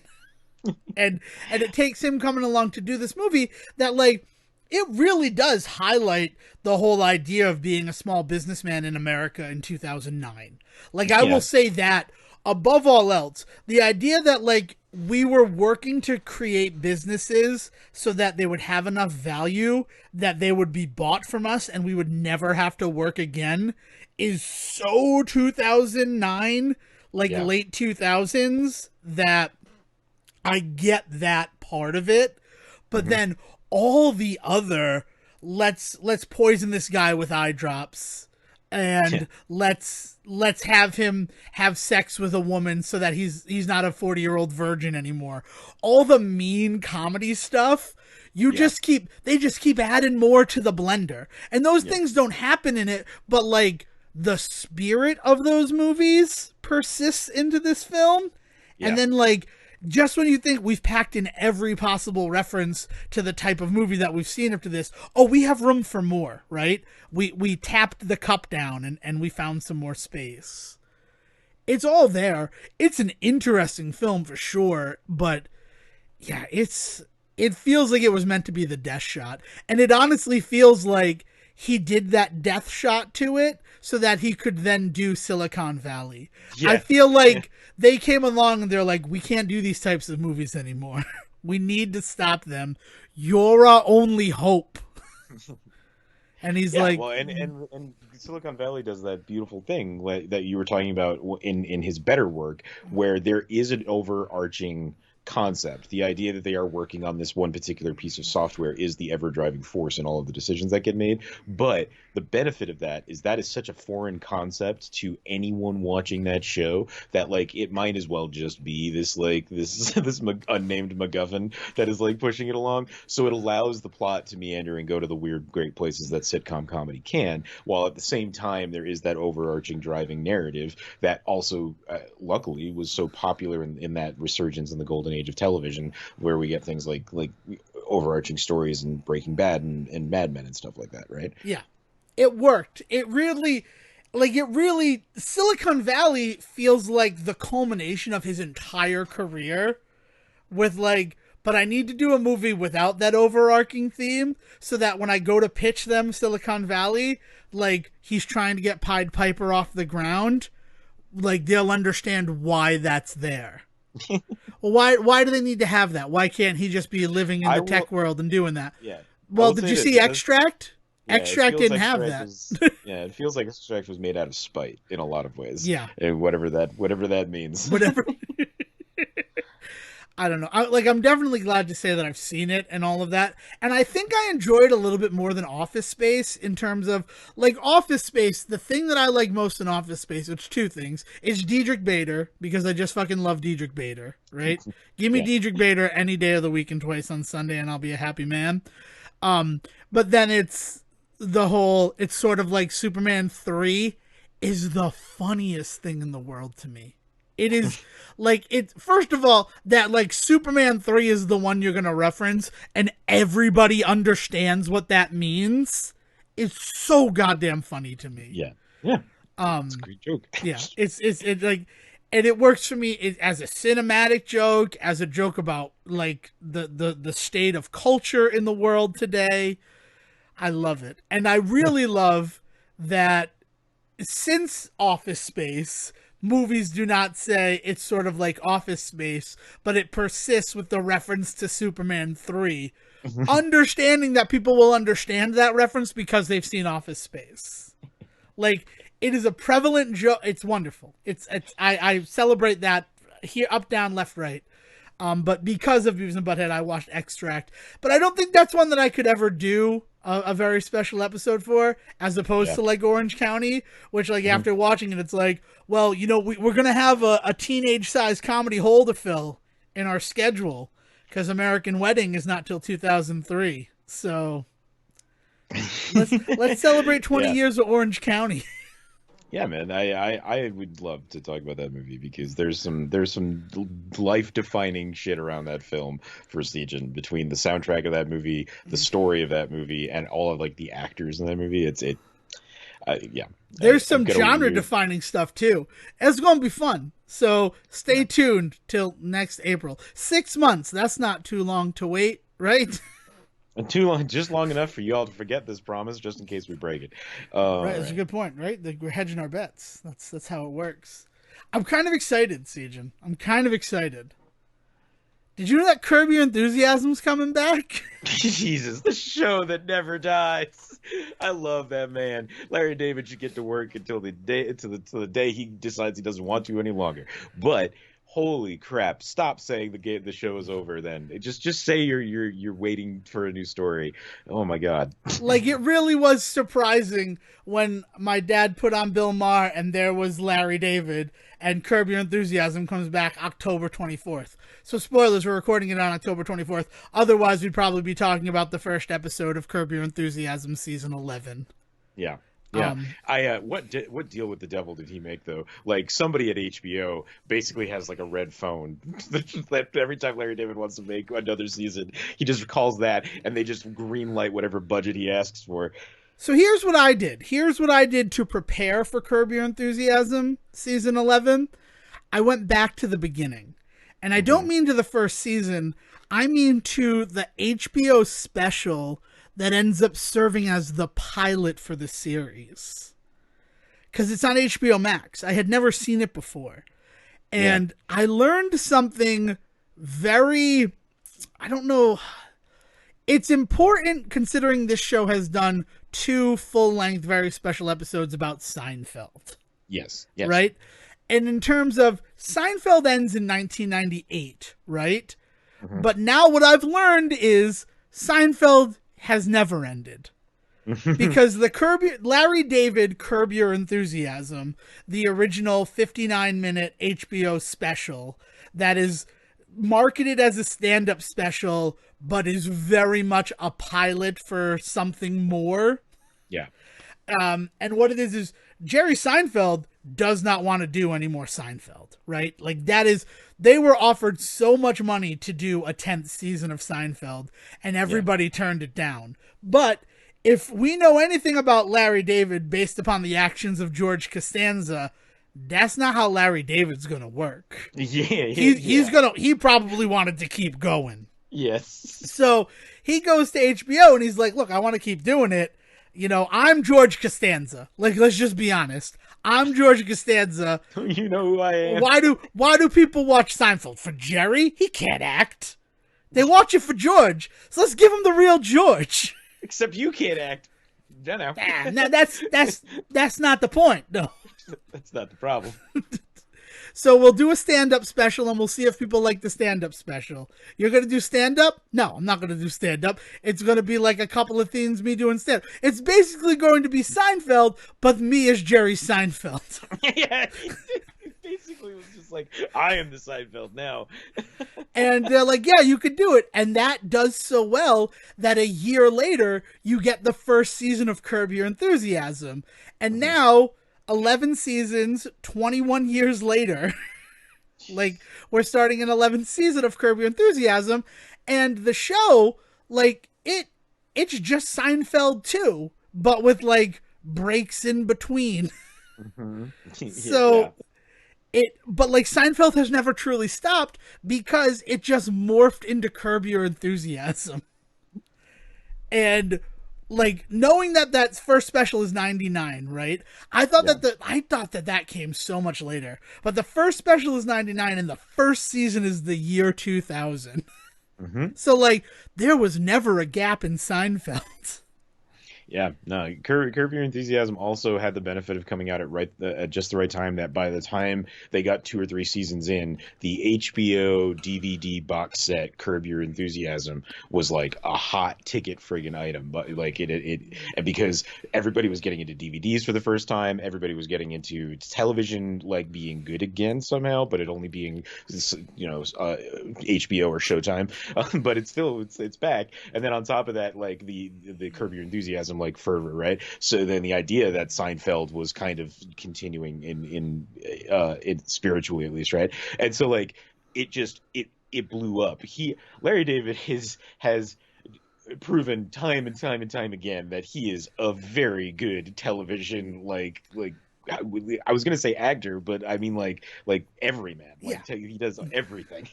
and it takes him coming along to do this movie that, like, it really does highlight the whole idea of being a small businessman in America in 2009. Like, I will say that above all else, the idea that, like, we were working to create businesses so that they would have enough value that they would be bought from us and we would never have to work again is so 2009, like late 2000s, that I get that part of it. But then all the other, let's poison this guy with eye drops, and let's have him have sex with a woman so that he's not a 40-year-old virgin anymore. All the mean comedy stuff, they just keep adding more to the blender. And those things don't happen in it, but like the spirit of those movies persists into this film. And then, like, just when you think we've packed in every possible reference to the type of movie that we've seen up to this, oh, we have room for more, right? We tapped the cup down and we found some more space. It's all there. It's an interesting film for sure, but yeah, it feels like it was meant to be the death shot. And it honestly feels like he did that death shot to it so that he could then do Silicon Valley. Yeah. I feel like they came along and they're like, we can't do these types of movies anymore. We need to stop them. You're our only hope. And he's like, well, and Silicon Valley does that beautiful thing that you were talking about in his better work, where there is an overarching concept. The idea that they are working on this one particular piece of software is the ever-driving force in all of the decisions that get made. But the benefit of that is such a foreign concept to anyone watching that show that, like, it might as well just be this unnamed MacGuffin that is, like, pushing it along. So it allows the plot to meander and go to the weird, great places that sitcom comedy can, while at the same time there is that overarching driving narrative that also, luckily, was so popular in that resurgence in the golden age of television, where we get things like overarching stories and Breaking Bad and Mad Men and stuff like that, right? Yeah, it worked. It really, Silicon Valley feels like the culmination of his entire career, with like, but I need to do a movie without that overarching theme so that when I go to pitch them Silicon Valley, like, he's trying to get Pied Piper off the ground, like, they'll understand why that's there. Well, why do they need to have that? Why can't he just be living in the tech world and doing that? Yeah. Well, did you see Extract? Yeah, Extract didn't have that. It feels like Extract was made out of spite in a lot of ways. Yeah. And whatever that means. Whatever. I don't know. I'm definitely glad to say that I've seen it and all of that. And I think I enjoyed a little bit more than Office Space in terms of, like, Office Space. The thing that I like most in Office Space, which two things, is Diedrich Bader, because I just fucking love Diedrich Bader, right? Give me Diedrich Bader any day of the week and twice on Sunday and I'll be a happy man. But then it's sort of like Superman 3 is the funniest thing in the world to me. It is like, first of all, that like Superman 3 is the one you're going to reference and everybody understands what that means. It's so goddamn funny to me. Yeah. Yeah. It's a great joke. Yeah. It's like, and it works for me as a cinematic joke, as a joke about like the state of culture in the world today. I love it. And I really love that since Office Space, movies do not say it's sort of like Office Space, but it persists with the reference to Superman 3. Understanding that people will understand that reference because they've seen Office Space. Like, it is a prevalent joke. It's wonderful. I celebrate that here, up, down, left, right. But because of Beavis and Butthead, I watched Extract. But I don't think that's one that I could ever do a very special episode for, as opposed to like Orange County, which like after watching it, it's like, well, you know, we're going to have a teenage-sized comedy hole to fill in our schedule because American Wedding is not till 2003. So let's celebrate 20 years of Orange County. Yeah, man, I would love to talk about that movie because there's some life defining shit around that film for Sejohn, between the soundtrack of that movie, the story of that movie, and all of like the actors in that movie. Yeah, There's I've some got a genre weird. defining stuff too. It's going to be fun. So stay tuned till next April. 6 months. That's not too long to wait, right? And too long, just long enough for you all to forget this promise, just in case we break it. Right. All That's a right. good point, right? We're hedging our bets. That's how it works. I'm kind of excited, Sejan. I'm kind of excited. Did you know that Curb Your Enthusiasm's coming back? Jesus, the show that never dies. I love that man. Larry David should get to work until the day he decides he doesn't want to any longer. But holy crap, stop saying the show is over then. Just say you're waiting for a new story. Oh my God. Like, it really was surprising when my dad put on Bill Maher and there was Larry David, and Curb Your Enthusiasm comes back October 24th. So spoilers, we're recording it on October 24th. Otherwise, we'd probably be talking about the first episode of Curb Your Enthusiasm season 11. Yeah. Yeah. Um, What deal with the devil did he make though? Like, somebody at HBO basically has like a red phone that every time Larry David wants to make another season, he just calls that and they just green light whatever budget he asks for. So here's what I did. Here's what I did to prepare for Curb Your Enthusiasm season 11. I went back to the beginning. And I don't mean to the first season. I mean to the HBO special that ends up serving as the pilot for the series. Because it's on HBO Max. I had never seen it before. And I learned something very, I don't know. It's important considering this show has done 2 full-length, very special episodes about Seinfeld. Yes. Yes. Right? And in terms of Seinfeld ends in 1998, right? Mm-hmm. But now what I've learned is Seinfeld has never ended. Because the Larry David Curb Your Enthusiasm, the original 59-minute HBO special that is marketed as a stand-up special, but is very much a pilot for something more. Yeah. And what it is Jerry Seinfeld does not want to do any more Seinfeld, right? Like, they were offered so much money to do a 10th season of Seinfeld, and everybody turned it down. But if we know anything about Larry David based upon the actions of George Costanza, that's not how Larry David's gonna work. He probably wanted to keep going. Yes. So he goes to HBO and he's like, look, I want to keep doing it. You know, I'm George Costanza. Like, let's just be honest. I'm George Costanza. You know who I am. Why do people watch Seinfeld? For Jerry? He can't act. They watch it for George. So let's give him the real George. Except you can't act. No. No, that's not the point. No. That's not the problem. So we'll do a stand-up special, and we'll see if people like the stand-up special. You're going to do stand-up? No, I'm not going to do stand-up. It's going to be like a couple of things me doing stand-up. It's basically going to be Seinfeld, but me as Jerry Seinfeld. Yeah, it basically was just like, I am the Seinfeld now. And they're like, yeah, you could do it. And that does so well that a year later, you get the first season of Curb Your Enthusiasm. And now, 11 seasons, 21 years later, like, we're starting an 11th season of Curb Your Enthusiasm. And the show, like, it's just Seinfeld too, but with, like, breaks in between. So... But like Seinfeld has never truly stopped because it just morphed into Curb Your Enthusiasm. And like knowing that first special is 99, right? I thought that came so much later. But the first special is 99 and the first season is the year 2000. So like there was never a gap in Seinfeld. Yeah, no, Curb Your Enthusiasm also had the benefit of coming out at just the right time, that by the time they got 2 or 3 seasons in, the HBO DVD box set Curb Your Enthusiasm was like a hot ticket friggin' item. But like and because everybody was getting into DVDs for the first time, everybody was getting into television like being good again somehow, but it only being HBO or Showtime. But it's back. And then on top of that, like the Curb Your Enthusiasm enthusiasm, like fervor, right? So then the idea that Seinfeld was kind of continuing in it spiritually, at least, right? And so like it blew up. Larry David has proven time and time and time again that he is a very good television I was gonna say actor, but I mean like everyman. He does everything.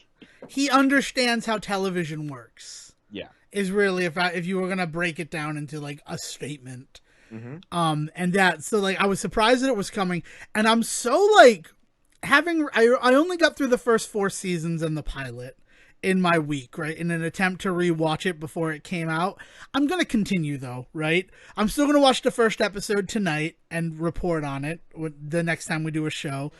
He understands how television works. Yeah, is really if you were gonna break it down into like a statement. Mm-hmm. And that so like I was surprised that it was coming, and I'm so like I only got through the first 4 seasons and the pilot in my week, right, in an attempt to rewatch it before it came out. I'm gonna continue though, right? I'm still gonna watch the first episode tonight and report on it the next time we do a show,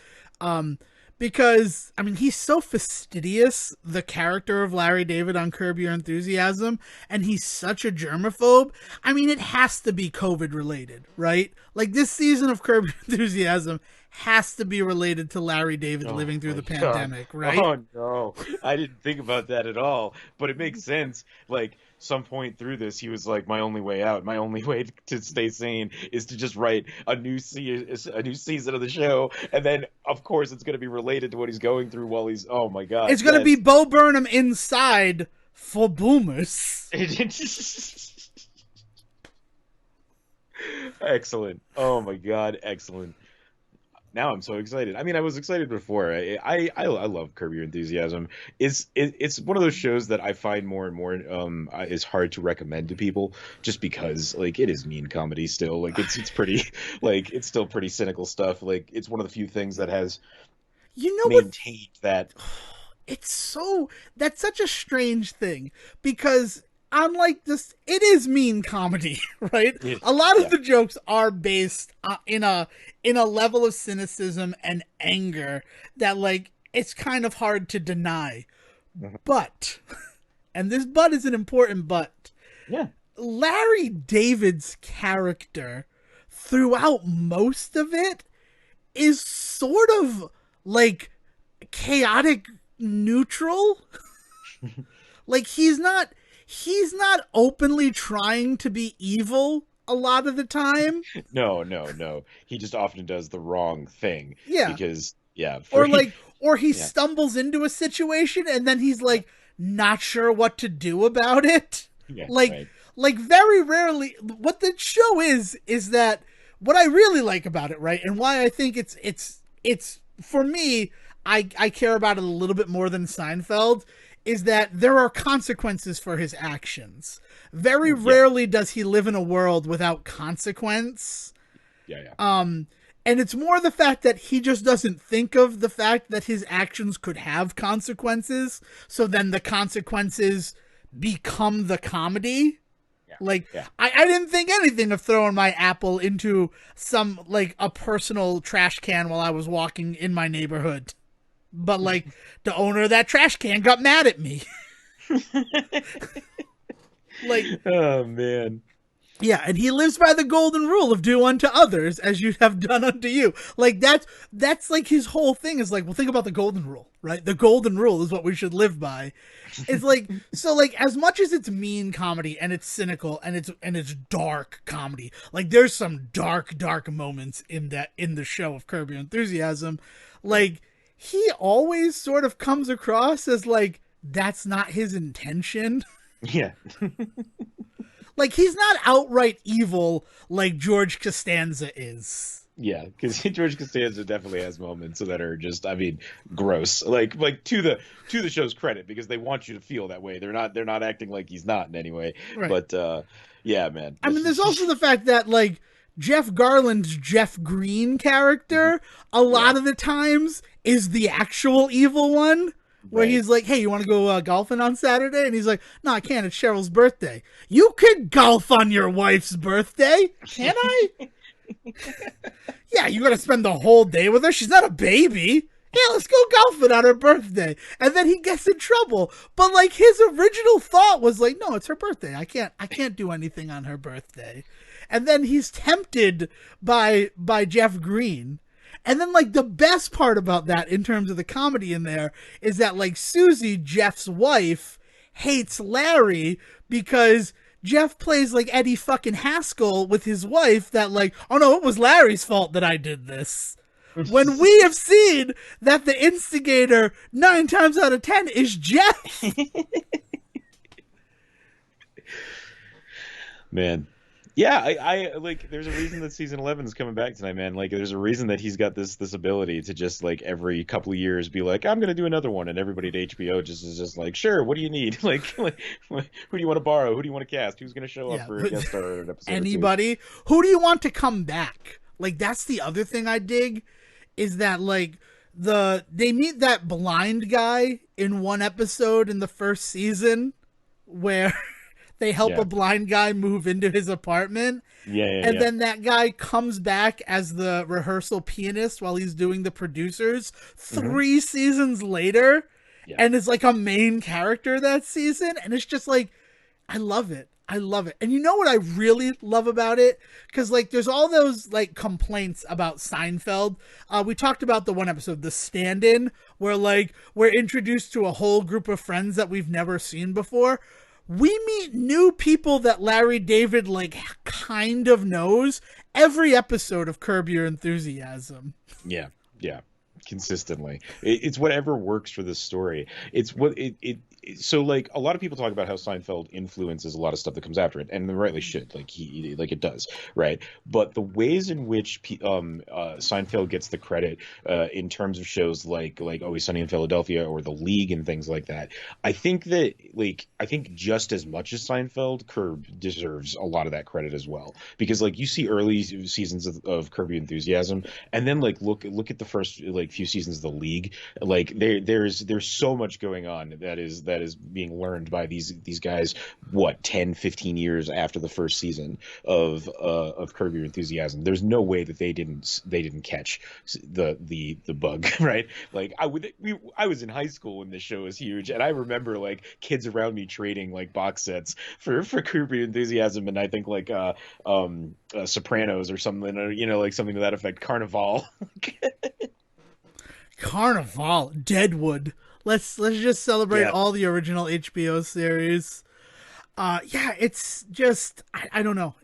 because I mean he's so fastidious, the character of Larry David on Curb Your Enthusiasm, and he's such a germaphobe. I mean, it has to be COVID related, right? Like this season of Curb Your Enthusiasm has to be related to Larry David living through the pandemic, right? Oh no, I didn't think about that at all, but it makes sense. Like some point through this, he was like, my only way out, my only way to stay sane is to just write a new season of the show, and then of course it's going to be related to what he's going through while he's. Oh my god, it's going to be Bo Burnham inside for boomers. Excellent. Oh my god, excellent. Now I'm so excited. I mean, I was excited before. I love Curb Your Enthusiasm. It's one of those shows that I find more and more is hard to recommend to people, just because like it is mean comedy still. Like it's pretty like it's still pretty cynical stuff. Like it's one of the few things that has maintained that. That's such a strange thing, because unlike this, it is mean comedy, right? A lot of the jokes are based in a level of cynicism and anger that like it's kind of hard to deny. But, and this but is an important but. Yeah. Larry David's character throughout most of it is sort of like chaotic neutral. Like he's not openly trying to be evil a lot of the time. No. He just often does the wrong thing. Yeah. Because or he stumbles into a situation and then he's like not sure what to do about it. Yeah, like very rarely what the show is that what I really like about it, right? And why I think it's for me, I care about it a little bit more than Seinfeld, is that there are consequences for his actions. Very rarely does he live in a world without consequence. Yeah. And it's more the fact that he just doesn't think of the fact that his actions could have consequences. So then the consequences become the comedy. Yeah. I didn't think anything of throwing my apple into some, like, a personal trash can while I was walking in my neighborhood. But, like, the owner of that trash can got mad at me. Like, oh, man. Yeah, and he lives by the golden rule of do unto others as you have done unto you. Like, that's like his whole thing is like, well, think about the golden rule, right? The golden rule is what we should live by. It's like, so like, as much as it's mean comedy and it's cynical and it's dark comedy, like there's some dark moments in the show of Curb Your Enthusiasm. Like, he always sort of comes across as like, that's not his intention. Yeah. Like, he's not outright evil like George Costanza is. Yeah, because George Costanza definitely has moments that are just, I mean, gross. Like to the show's credit, because they want you to feel that way. They're not acting like he's not in any way. Right. But yeah, man. I mean, there's also the fact that like Jeff Garland's Jeff Green character a lot of the times is the actual evil one. Where he's like, hey, you want to go golfing on Saturday? And he's like, no, I can't. It's Cheryl's birthday. You could golf on your wife's birthday. Can I? Yeah, you got to spend the whole day with her. She's not a baby. Yeah, let's go golfing on her birthday. And then he gets in trouble. But like his original thought was like, no, it's her birthday. I can't do anything on her birthday. And then he's tempted by Jeff Green. And then, like, the best part about that, in terms of the comedy in there, is that, like, Susie, Jeff's wife, hates Larry because Jeff plays like Eddie fucking Haskell with his wife that like, oh no, it was Larry's fault that I did this. When we have seen that the instigator 9 times out of 10 is Jeff. Man. Yeah, I like, there's a reason that season 11 is coming back tonight, man. Like, there's a reason that he's got this ability to just, like, every couple of years be like, I'm going to do another one. And everybody at HBO just is just like, sure, what do you need? Like who do you want to borrow? Who do you want to cast? Who's going to show up for a guest star in an episode? Anybody? Who do you want to come back? Like, that's the other thing I dig, is that, like, they meet that blind guy in one episode in the first season where... They help a blind guy move into his apartment. And then that guy comes back as the rehearsal pianist while he's doing the producers 3 seasons later. And is like a main character that season. And it's just like, I love it. I love it. And you know what I really love about it? Because like there's all those like complaints about Seinfeld. We talked about the one episode, The Stand-In, where like we're introduced to a whole group of friends that we've never seen before. We meet new people that Larry David, like, kind of knows every episode of Curb Your Enthusiasm. Yeah. Consistently. It's whatever works for the story. It's what so like a lot of people talk about how Seinfeld influences a lot of stuff that comes after it, and rightly should, like it does, right? But the ways in which Seinfeld gets the credit in terms of shows like Always Sunny in Philadelphia or The League and things like that, I think just as much as Seinfeld, Curb deserves a lot of that credit as well, because like you see early seasons of Curb Your Enthusiasm, and then like look at the first like few seasons of The League, like there's so much going on that is being learned by these guys 10-15 years after the first season of Curb Your Enthusiasm. There's no way that they didn't catch the bug, right? Like I was in high school when this show was huge, and I remember like kids around me trading like box sets for Curb Your Enthusiasm, and I think like Sopranos or something, or like something to that effect, Carnival. Carnival, Deadwood. Let's just celebrate all the original HBO series. It's just I don't know.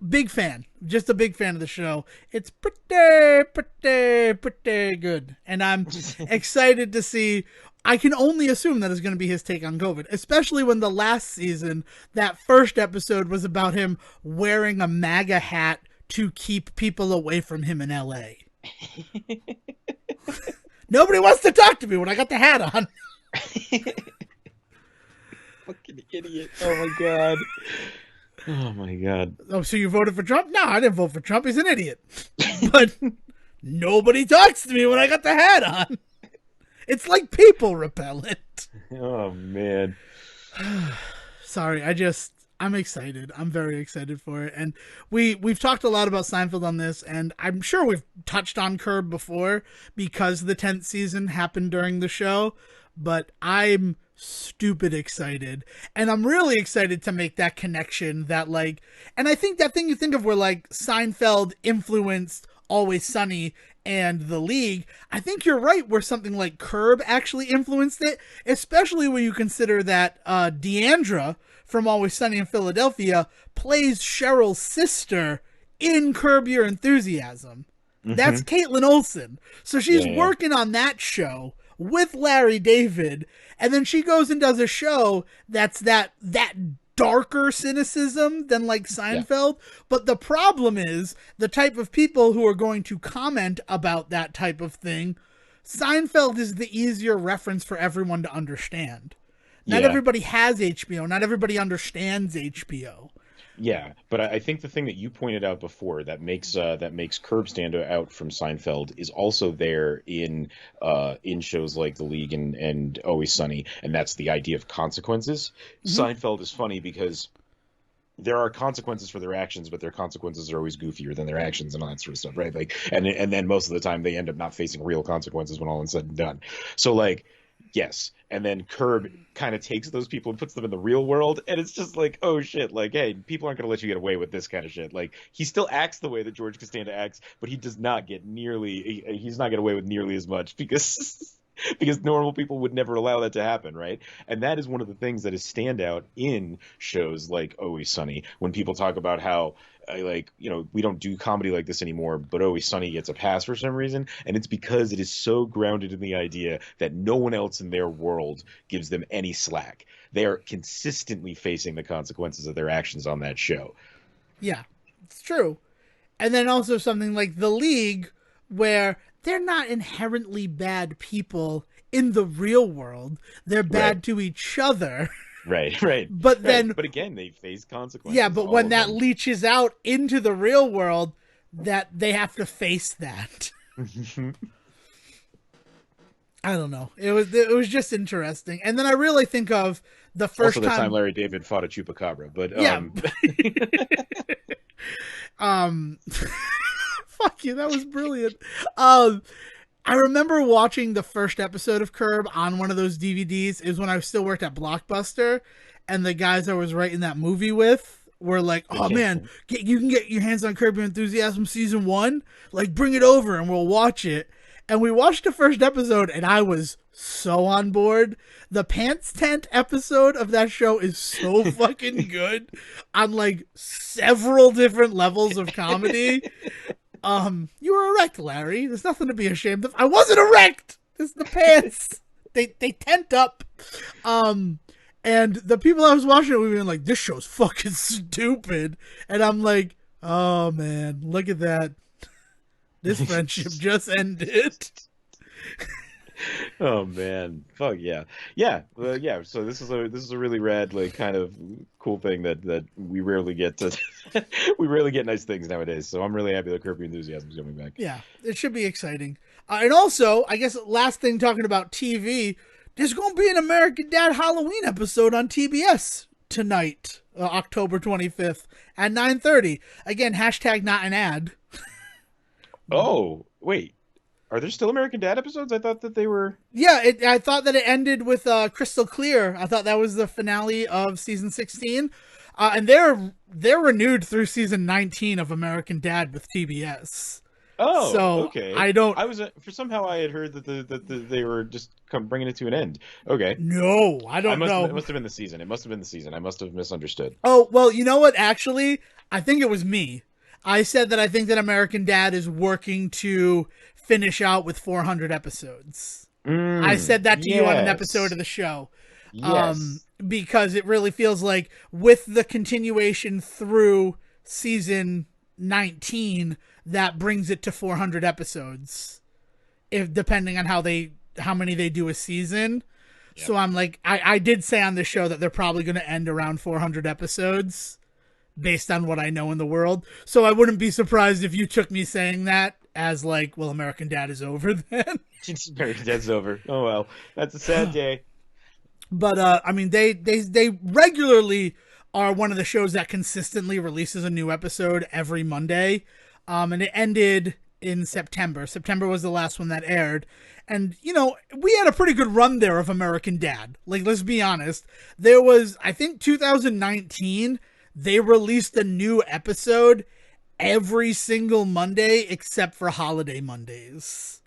Big fan. Just a big fan of the show. It's pretty good. And I'm excited to see. I can only assume that is going to be his take on COVID, especially when the last season, that first episode was about him wearing a MAGA hat to keep people away from him in LA. Nobody wants to talk to me when I got the hat on. Fucking idiot. Oh my god. Oh my god. Oh, so you voted for Trump? No, I didn't vote for Trump. He's an idiot. But nobody talks to me when I got the hat on. It's like people repellent. Oh man. Sorry, I'm excited. I'm very excited for it. And we've talked a lot about Seinfeld on this, and I'm sure we've touched on Curb before because the 10th season happened during the show, but I'm stupid excited. And I'm really excited to make that connection that like, and I think that thing you think of where like Seinfeld influenced Always Sunny and The League, I think you're right where something like Curb actually influenced it, especially when you consider that Deandra from Always Sunny in Philadelphia plays Cheryl's sister in Curb Your Enthusiasm. Mm-hmm. That's Caitlin Olsen. So she's working on that show with Larry David, and then she goes and does a show that's that darker cynicism than like Seinfeld. But the problem is the type of people who are going to comment about that type of thing. Seinfeld is the easier reference for everyone to understand. Not everybody has HBO. Not everybody understands HBO. Yeah, but I think the thing that you pointed out before that makes Curb stand out from Seinfeld is also there in shows like The League and Always Sunny, and that's the idea of consequences. Mm-hmm. Seinfeld is funny because there are consequences for their actions, but their consequences are always goofier than their actions and all that sort of stuff, right? Like, and then most of the time they end up not facing real consequences when all is said and done. So like, yes. And then Curb kind of takes those people and puts them in the real world, and it's just like, oh shit, like, hey, people aren't going to let you get away with this kind of shit. Like, he still acts the way that George Costanza acts, but he does not get he's not get away with nearly as much because because normal people would never allow that to happen, right? And that is one of the things that is standout in shows like Always Sunny when people talk about how we don't do comedy like this anymore, but Always Sunny gets a pass for some reason, and it's because it is so grounded in the idea that no one else in their world gives them any slack. They are consistently facing the consequences of their actions on that show. Yeah, it's true. And then also something like The League, where they're not inherently bad people in the real world. They're bad to each other. Right. But then... But again, they face consequences. Yeah, but when that leaches out into the real world, that they have to face that. I don't know. It was just interesting. And then I really think of the first also the time Larry David fought a chupacabra, but yeah. Fuck you, that was brilliant. I remember watching the first episode of Curb on one of those DVDs. It was when I still worked at Blockbuster, and the guys I was writing that movie with were like, "Oh man, you can get your hands on Curb Your Enthusiasm season 1. Like, bring it over and we'll watch it." And we watched the first episode, and I was so on board. The Pants Tent episode of that show is so fucking good on like several different levels of comedy. You were erect, Larry. There's nothing to be ashamed of. I wasn't erect. It's the pants. They tent up. And the people I was watching it, we were like, this show's fucking stupid. And I'm like, oh man, look at that. This friendship just ended. Oh man, fuck yeah, yeah. So this is a really rad, like, kind of cool thing that we rarely get to. We rarely get nice things nowadays. So I'm really happy that Curb Your Enthusiasm is coming back. Yeah, it should be exciting. And also, I guess last thing talking about TV, there's going to be an American Dad Halloween episode on TBS tonight, October 25th at 9:30. Again, hashtag not an ad. Oh wait. Are there still American Dad episodes? I thought that they were... Yeah, I thought that it ended with Crystal Clear. I thought that was the finale of season 16. And they're renewed through season 19 of American Dad with TBS. Oh, so okay. I don't... I was... somehow I had heard that they were just bringing it to an end. Okay. No, I don't know. It must have been the season. I must have misunderstood. Oh, well, you know what? Actually, I think it was me. I said that I think that American Dad is working to finish out with 400 episodes. I said that to you on an episode of the show. Yes. Because it really feels like with the continuation through season 19, that brings it to 400 episodes. If depending on how many they do a season. Yep. So I'm like, I did say on the show that they're probably going to end around 400 episodes based on what I know in the world. So I wouldn't be surprised if you took me saying that as like, well, American Dad is over then. American Dad's over. Oh well, that's a sad day. But I mean, they regularly are one of the shows that consistently releases a new episode every Monday. And it ended in September. September was the last one that aired. And, you know, we had a pretty good run there of American Dad. Like, let's be honest. There was, I think 2019, they released a new episode every single Monday except for holiday Mondays.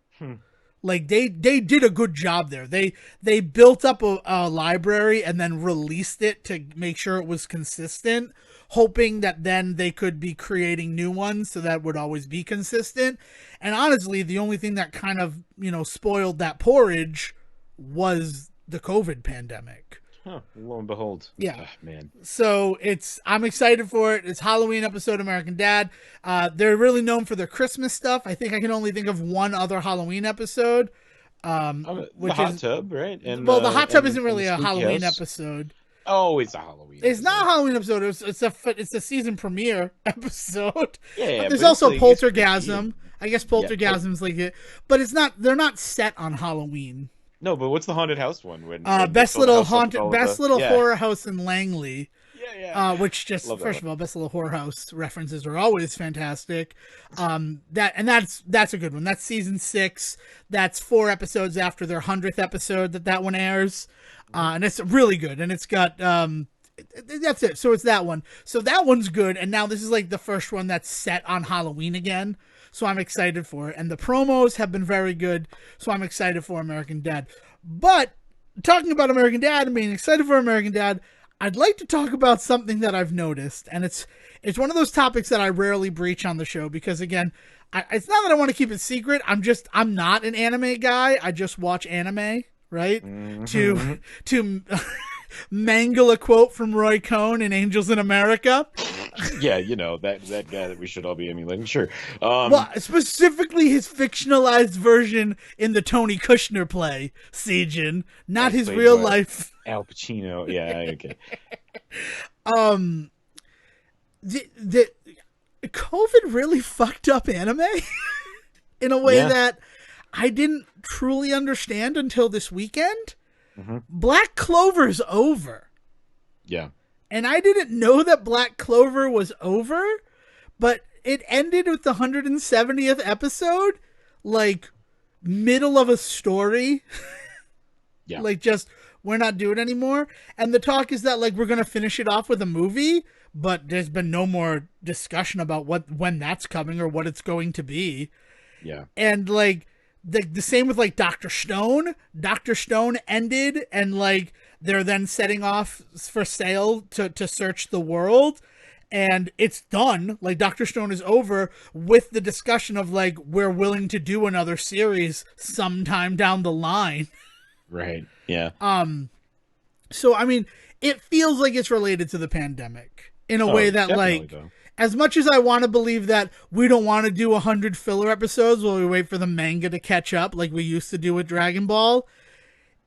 Like they did a good job there. They built up a library and then released it to make sure it was consistent, hoping that then they could be creating new ones so that would always be consistent. And honestly, the only thing that kind of, you know, spoiled that porridge was the COVID pandemic. Huh, lo and behold. Yeah. Oh, man. So I'm excited for it. It's Halloween episode American Dad. They're really known for their Christmas stuff. I think I can only think of one other Halloween episode. The hot tub, right? And, well, the hot tub isn't really a Halloween episode. Oh, it's a Halloween. It's not a Halloween episode. It's a season premiere episode. Yeah, but there's also like, Poltergasm. I guess Poltergasm's like it, but it's not. They're not set on Halloween. No, but what's the haunted house one? When best little horror house in Langley. Yeah. Which just first of all, best little horror house references are always fantastic. That's a good one. That's season 6. That's 4 episodes after their 100th episode that one airs, and it's really good. And it's got that's it. So it's that one. So that one's good. And now this is like the first one that's set on Halloween again. so I'm excited for it. And the promos have been very good, so I'm excited for American Dad. But talking about American Dad and being excited for American Dad, I'd like to talk about something that I've noticed, and it's one of those topics that I rarely breach on the show because, again, it's not that I want to keep it secret. I'm not an anime guy. I just watch anime, right? Mm-hmm. To mangle a quote from Roy Cohn in Angels in America. Yeah, that guy that we should all be emulating. Sure. Well, specifically his fictionalized version in the Tony Kushner play, Sejohn, not his real life. Al Pacino. Yeah, okay. The COVID really fucked up anime in a way that I didn't truly understand until this weekend. Mm-hmm. Black Clover's over. Yeah. And I didn't know that Black Clover was over, but it ended with the 170th episode, like, middle of a story. Yeah. Like, just, we're not doing it anymore. And the talk is that, like, we're going to finish it off with a movie, but there's been no more discussion about when that's coming or what it's going to be. Yeah. And, like, the same with, like, Dr. Stone. Dr. Stone ended, and, like, they're then setting off for sail to search the world. And it's done. Like, Dr. Stone is over with the discussion of, like, we're willing to do another series sometime down the line. Right. Yeah. So, I mean, it feels like it's related to the pandemic in a way that, like, though. As much as I want to believe that we don't want to do 100 filler episodes while we wait for the manga to catch up like we used to do with Dragon Ball,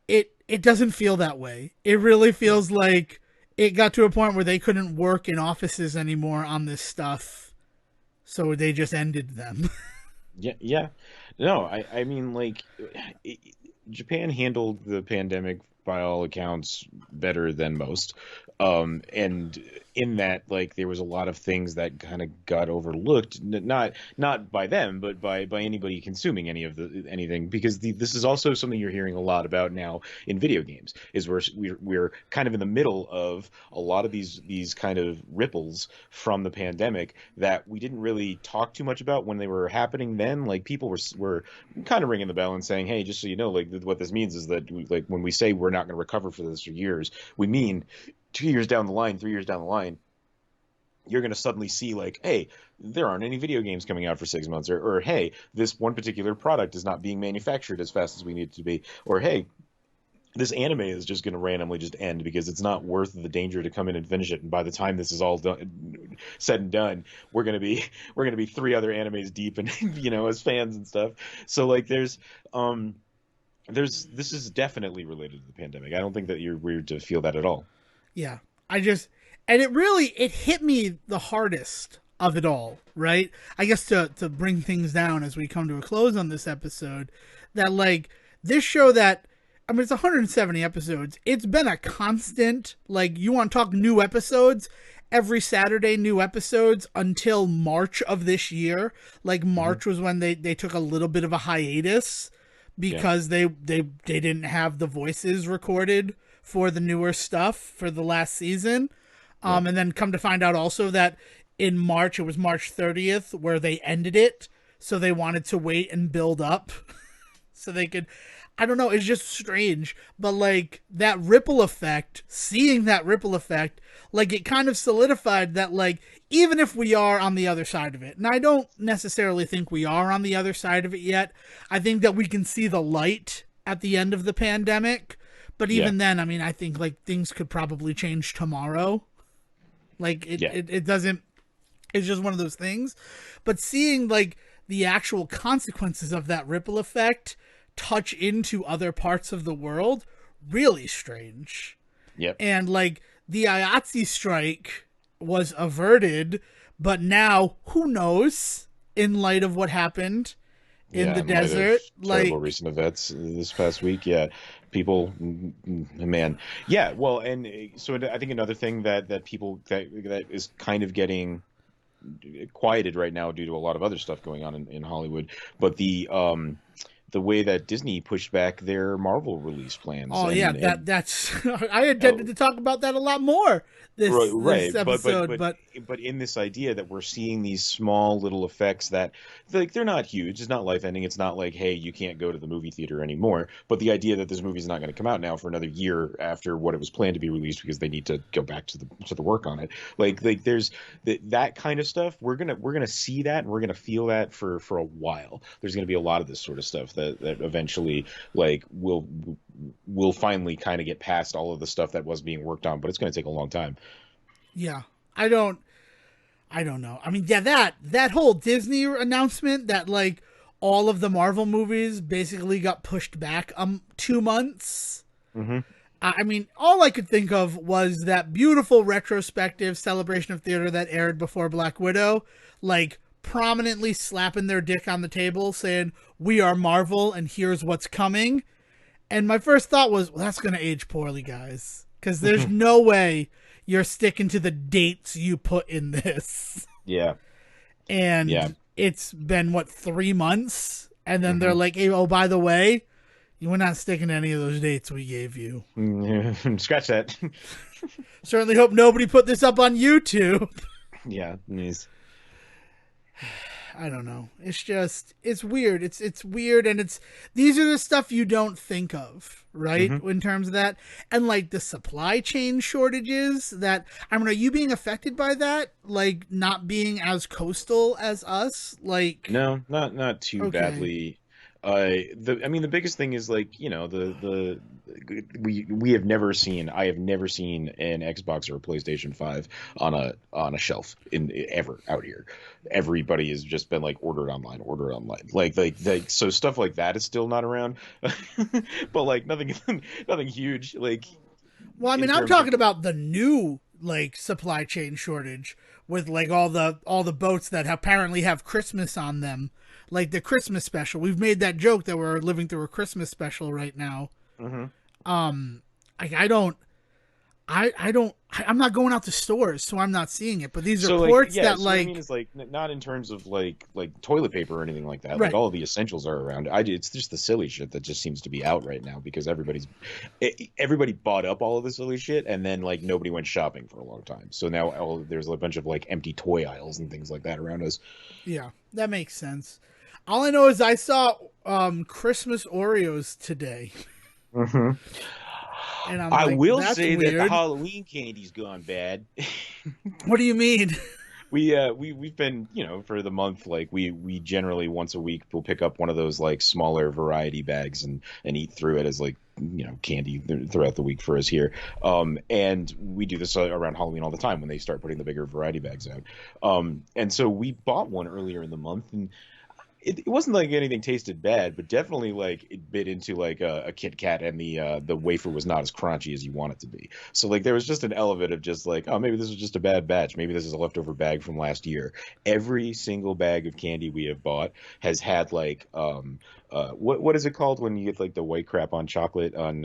it doesn't feel that way. It really feels like it got to a point where they couldn't work in offices anymore on this stuff, so they just ended them. Yeah. No, I mean, like, Japan handled the pandemic by all accounts better than most. And in that, like, there was a lot of things that kind of got overlooked, not by them, but by anybody consuming anything, because this is also something you're hearing a lot about now in video games, is we're kind of in the middle of a lot of these kind of ripples from the pandemic that we didn't really talk too much about when they were happening then. Like, people were kind of ringing the bell and saying, hey, just so you know, like, what this means is that, like, when we say we're not going to recover for this for years, we mean 2 years down the line, 3 years down the line, you're going to suddenly see, like, hey, there aren't any video games coming out for 6 months, or hey, this one particular product is not being manufactured as fast as we need it to be, or hey, this anime is just going to randomly just end because it's not worth the danger to come in and finish it. And by the time this is all done, said and done, we're going to be 3 other animes deep, and as fans and stuff. So, like, this is definitely related to the pandemic. I don't think that you're weird to feel that at all. Yeah, and it hit me the hardest of it all, right? I guess to bring things down as we come to a close on this episode, that, like, this show that, I mean, it's 170 episodes. It's been a constant, like, you want to talk new episodes, every Saturday new episodes until March of this year. Like, March was when they took a little bit of a hiatus because they didn't have the voices recorded for the newer stuff for the last season. And then come to find out also that in March, it was March 30th where they ended it. So they wanted to wait and build up so they could, I don't know, it's just strange. But, like, that ripple effect, seeing that ripple effect, like, it kind of solidified that, like, even if we are on the other side of it, and I don't necessarily think we are on the other side of it yet, I think that we can see the light at the end of the pandemic. But even then, I mean, I think, like, things could probably change tomorrow. Like, it doesn't, it's just one of those things. But seeing, like, the actual consequences of that ripple effect touch into other parts of the world, really strange. Yep. And, like, the IATSE strike was averted, but now, who knows, in light of what happened in the desert. Terrible recent events this past week. Yeah. People, man. Yeah. Well, and so I think another thing that people that is kind of getting quieted right now due to a lot of other stuff going on in Hollywood, but the the way that Disney pushed back their Marvel release plans. Oh yeah, And that's I intended to talk about that a lot more right, this right, episode, but but in this idea that we're seeing these small little effects that like they're not huge. It's not life ending. It's not like, hey, you can't go to the movie theater anymore. But the idea that this movie is not going to come out now for another year after what it was planned to be released because they need to go back to the work on it. Like there's that kind of stuff. We're gonna see that and we're gonna feel that for a while. There's gonna be a lot of this sort of stuff that eventually like will finally kind of get past all of the stuff that was being worked on, but it's going to take a long time. Yeah, I don't know. I mean, yeah, that whole Disney announcement that like all of the Marvel movies basically got pushed back 2 months. Mm-hmm. I mean, all I could think of was that beautiful retrospective celebration of theater that aired before Black Widow, like prominently slapping their dick on the table saying, "We are Marvel and here's what's coming." And my first thought was, well, that's going to age poorly, guys, because there's no way you're sticking to the dates you put in this. Yeah. And it's been, 3 months? And then they're like, hey, oh, by the way, you were not sticking to any of those dates we gave you. Scratch that. Certainly hope nobody put this up on YouTube. Yeah, nice. I don't know. It's just, it's weird. It's weird. And these are the stuff you don't think of, right? In terms of that. And like the supply chain shortages that, I mean, are you being affected by that? Like not being as coastal as us? Like, no, not too badly. The biggest thing is like, we have never seen, I have never seen an Xbox or a PlayStation 5 on a shelf ever out here. Everybody has just been like order online, like so stuff like that is still not around. But like nothing huge. Like, well, I mean, I'm talking about the new like supply chain shortage with like all the boats that apparently have Christmas on them. Like the Christmas special. We've made that joke that we're living through a Christmas special right now. I'm not going out to stores, so I'm not seeing it. But these are reports that so like, I mean, it's like not in terms of like toilet paper or anything like that. Right. Like all of the essentials are around. It's just the silly shit that just seems to be out right now because everybody bought up all of the silly shit and then like nobody went shopping for a long time. So now there's a bunch of like empty toy aisles and things like that around us. Yeah, that makes sense. All I know is I saw Christmas Oreos today. And I will say weird. that the Halloween candy's gone bad. What do you mean? We've been, for the month, like we generally once a week we'll pick up one of those like smaller variety bags and eat through it as like candy throughout the week for us here. And we do this around Halloween all the time when they start putting the bigger variety bags out. And so we bought one earlier in the month and it wasn't like anything tasted bad, but definitely like it bit into like a Kit Kat and the wafer was not as crunchy as you want it to be. So like there was just an element of just like, oh, maybe this was just a bad batch. Maybe this is a leftover bag from last year. Every single bag of candy we have bought has had like what is it called when you get like the white crap on chocolate on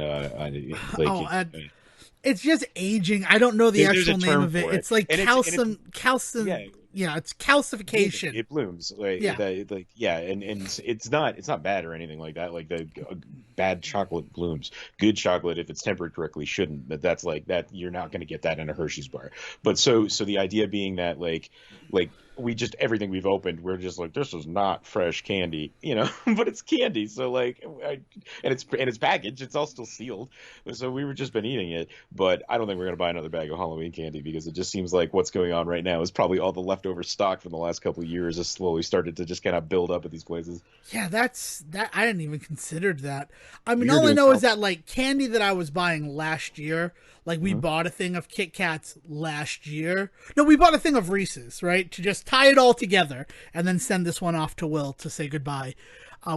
like it's just aging. I don't know the actual name of it. It's like calcium. Yeah, it's calcification. It blooms. Like, and it's not bad or anything like that. Like the bad chocolate blooms. Good chocolate, if it's tempered correctly, shouldn't. But that's like that. You're not going to get that in a Hershey's bar. But so the idea being that like we just everything we've opened, we're just like, this is not fresh candy, but it's candy. So like, and it's packaged. It's all still sealed. So we've just been eating it. But I don't think we're gonna buy another bag of Halloween candy because it just seems like what's going on right now is probably all the leftover stock from the last couple of years has slowly started to just kind of build up at these places. Yeah, that. I didn't even consider that. I mean, all I know is that like candy that I was buying last year. Like, we bought a thing of Kit Kats last year. No, we bought a thing of Reese's, right? To just tie it all together and then send this one off to Will to say goodbye.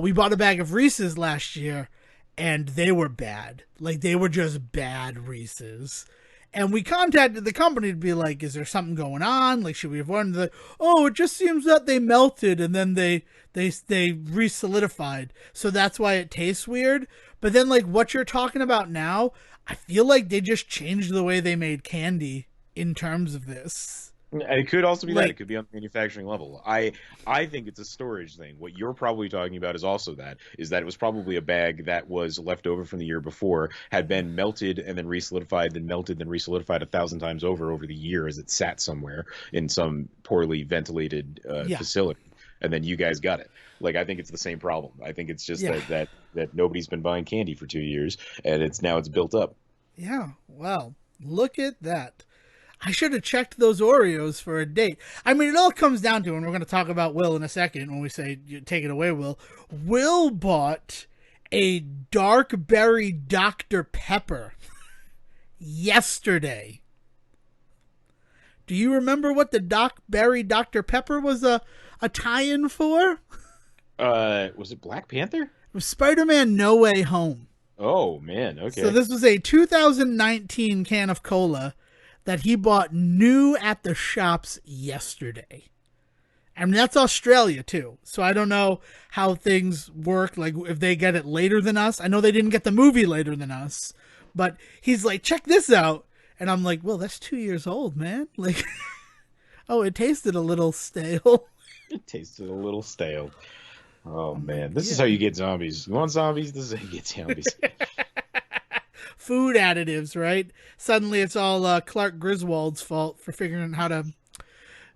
We bought a bag of Reese's last year, and they were bad. Like, they were just bad Reese's. And we contacted the company to be like, is there something going on? Like, should we avoid them? Oh, it just seems that they melted and then they re-solidified. So that's why it tastes weird. But then, like, what you're talking about now, I feel like they just changed the way they made candy in terms of this. It could also be that. Like, It could be on the manufacturing level. I think it's a storage thing. What you're probably talking about is also that, is that it was probably a bag that was left over from the year before, had been melted and then resolidified, then melted, then resolidified 1,000 times over the year as it sat somewhere in some poorly ventilated yeah, facility. And then you guys got it. Like, I think it's the same problem. I think it's just yeah, that nobody's been buying candy for 2 years, and it's built up. yeah. Well, look at that. I should have checked those Oreos for a date. I mean, it all comes down to, and we're going to talk about Will in a second when we say, take it away, Will. Will bought a dark berry Dr. Pepper yesterday. Do you remember what the berry Dr. Pepper was a tie-in for? Was it Black Panther? It was Spider-Man No Way Home. Oh man, okay. So this was a 2019 can of cola that he bought new at the shops yesterday. I mean, that's Australia too. So I don't know how things work, like if they get it later than us. I know they didn't get the movie later than us, but he's like, check this out. And I'm like, well, that's 2 years old, man. Like, oh, it tasted a little stale. It tasted a little stale. Oh man, this is how you get zombies. You want zombies? This is how you get zombies. Food additives, right? Suddenly it's all Clark Griswold's fault for figuring out how to...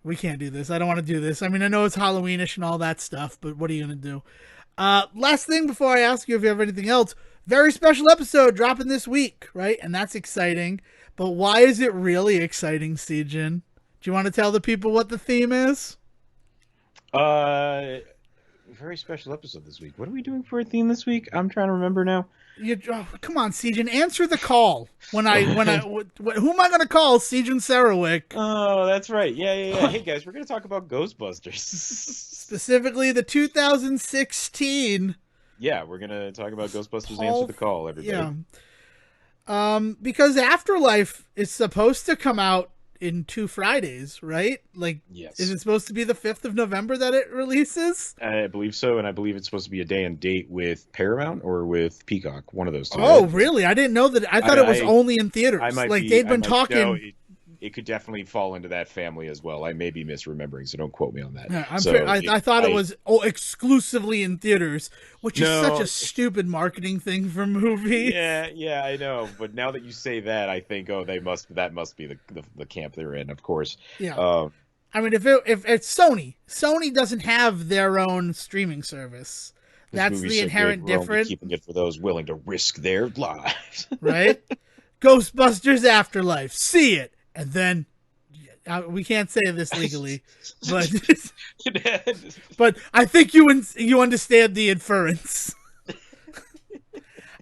We can't do this. I don't want to do this. I mean, I know it's Halloweenish and all that stuff, but what are you going to do? Last thing before I ask you if you have anything else, very special episode dropping this week, right? And that's exciting. But why is it really exciting, Sejohn? Do you want to tell the people what the theme is? Very special episode this week. What are we doing for a theme this week? I'm trying to remember now. Come on, Sejohn, answer the call. Who am I going to call? Sejohn Sarowick. Oh, that's right. Yeah. Hey guys, we're going to talk about Ghostbusters. Specifically the 2016. Yeah, we're going to talk about Ghostbusters Answer the Call, everybody. Yeah. Because Afterlife is supposed to come out in 2 Fridays, right? Like, yes. Is it supposed to be the 5th of November that it releases? I believe so, and I believe it's supposed to be a day and date with Paramount or with Peacock, one of those two. Oh, really? I didn't know that. I thought it was only in theaters. They've been talking. No, it could definitely fall into that family as well. I may be misremember, so don't quote me on that. Yeah, I thought it was exclusively in theaters, which is such a stupid marketing thing for movies. Yeah, I know. But now that you say that, I think, that must be the camp they're in, of course. Yeah. I mean, if it's Sony doesn't have their own streaming service. That's the inherent difference. Keeping it for those willing to risk their lives, right? Ghostbusters Afterlife. See it. And then, we can't say this legally, but I think you understand the inference.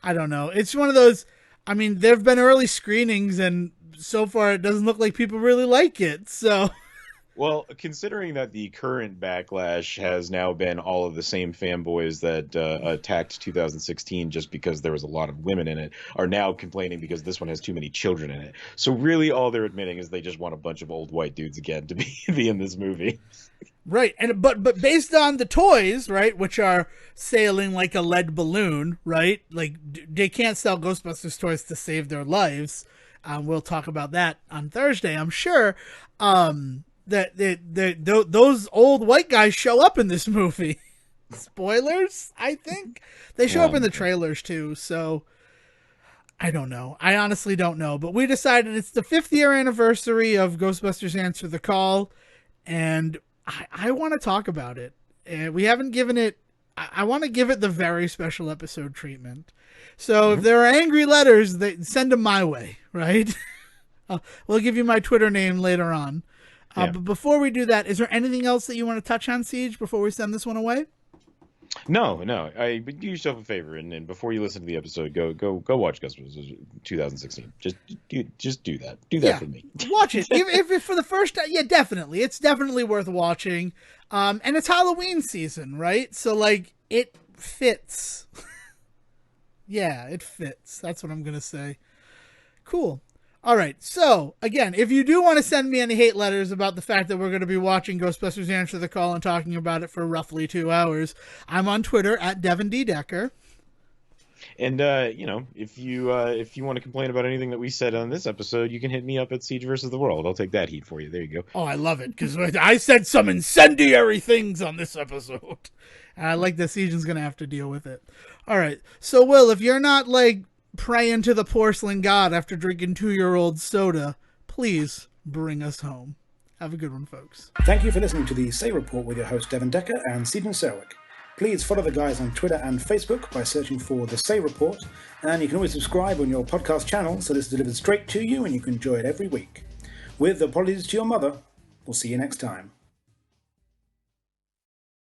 I don't know. It's one of those. I mean, there have been early screenings, and so far it doesn't look like people really like it. So, well, considering that the current backlash has now been all of the same fanboys that attacked 2016 just because there was a lot of women in it, are now complaining because this one has too many children in it. So really all they're admitting is they just want a bunch of old white dudes again to be in this movie. Right. And but based on the toys, right, which are sailing like a lead balloon, right? Like, they can't sell Ghostbusters toys to save their lives. We'll talk about that on Thursday, I'm sure. Those old white guys show up in this movie. Spoilers, I think. They show up in the trailers too, so I don't know. I honestly don't know. But we decided it's the 5th year anniversary of Ghostbusters Answer the Call, and I want to talk about it. And we haven't given it... I want to give it the very special episode treatment. So if there are angry letters, send them my way, right? We'll give you my Twitter name later on. But before we do that, is there anything else that you want to touch on, Siege, before we send this one away? No. But do yourself a favor, and before you listen to the episode, go watch Ghostbusters 2016. Just do that. Do that for me. Watch it. if for the first time, definitely. It's definitely worth watching. And it's Halloween season, right? So, like, it fits. Yeah, it fits. That's what I'm going to say. Cool. All right. So, again, if you do want to send me any hate letters about the fact that we're going to be watching Ghostbusters Answer the Call and talking about it for roughly 2 hours, I'm on Twitter at Devon D. Decker. And if you want to complain about anything that we said on this episode, you can hit me up at Siege versus the World. I'll take that heat for you. There you go. Oh, I love it, because I said some incendiary things on this episode. And I like that Sejohn's going to have to deal with it. All right. So, Will, if you're not, like, praying to the porcelain god after drinking 2-year-old soda, please bring us home. Have a good one, folks. Thank you for listening to the Say Report with your host, Devon Decker and Sejohn Serwick. Please follow the guys on Twitter and Facebook by searching for The Say Report, and you can always subscribe on your podcast channel so this is delivered straight to you and you can enjoy it every week. With apologies to your mother, we'll see you next time.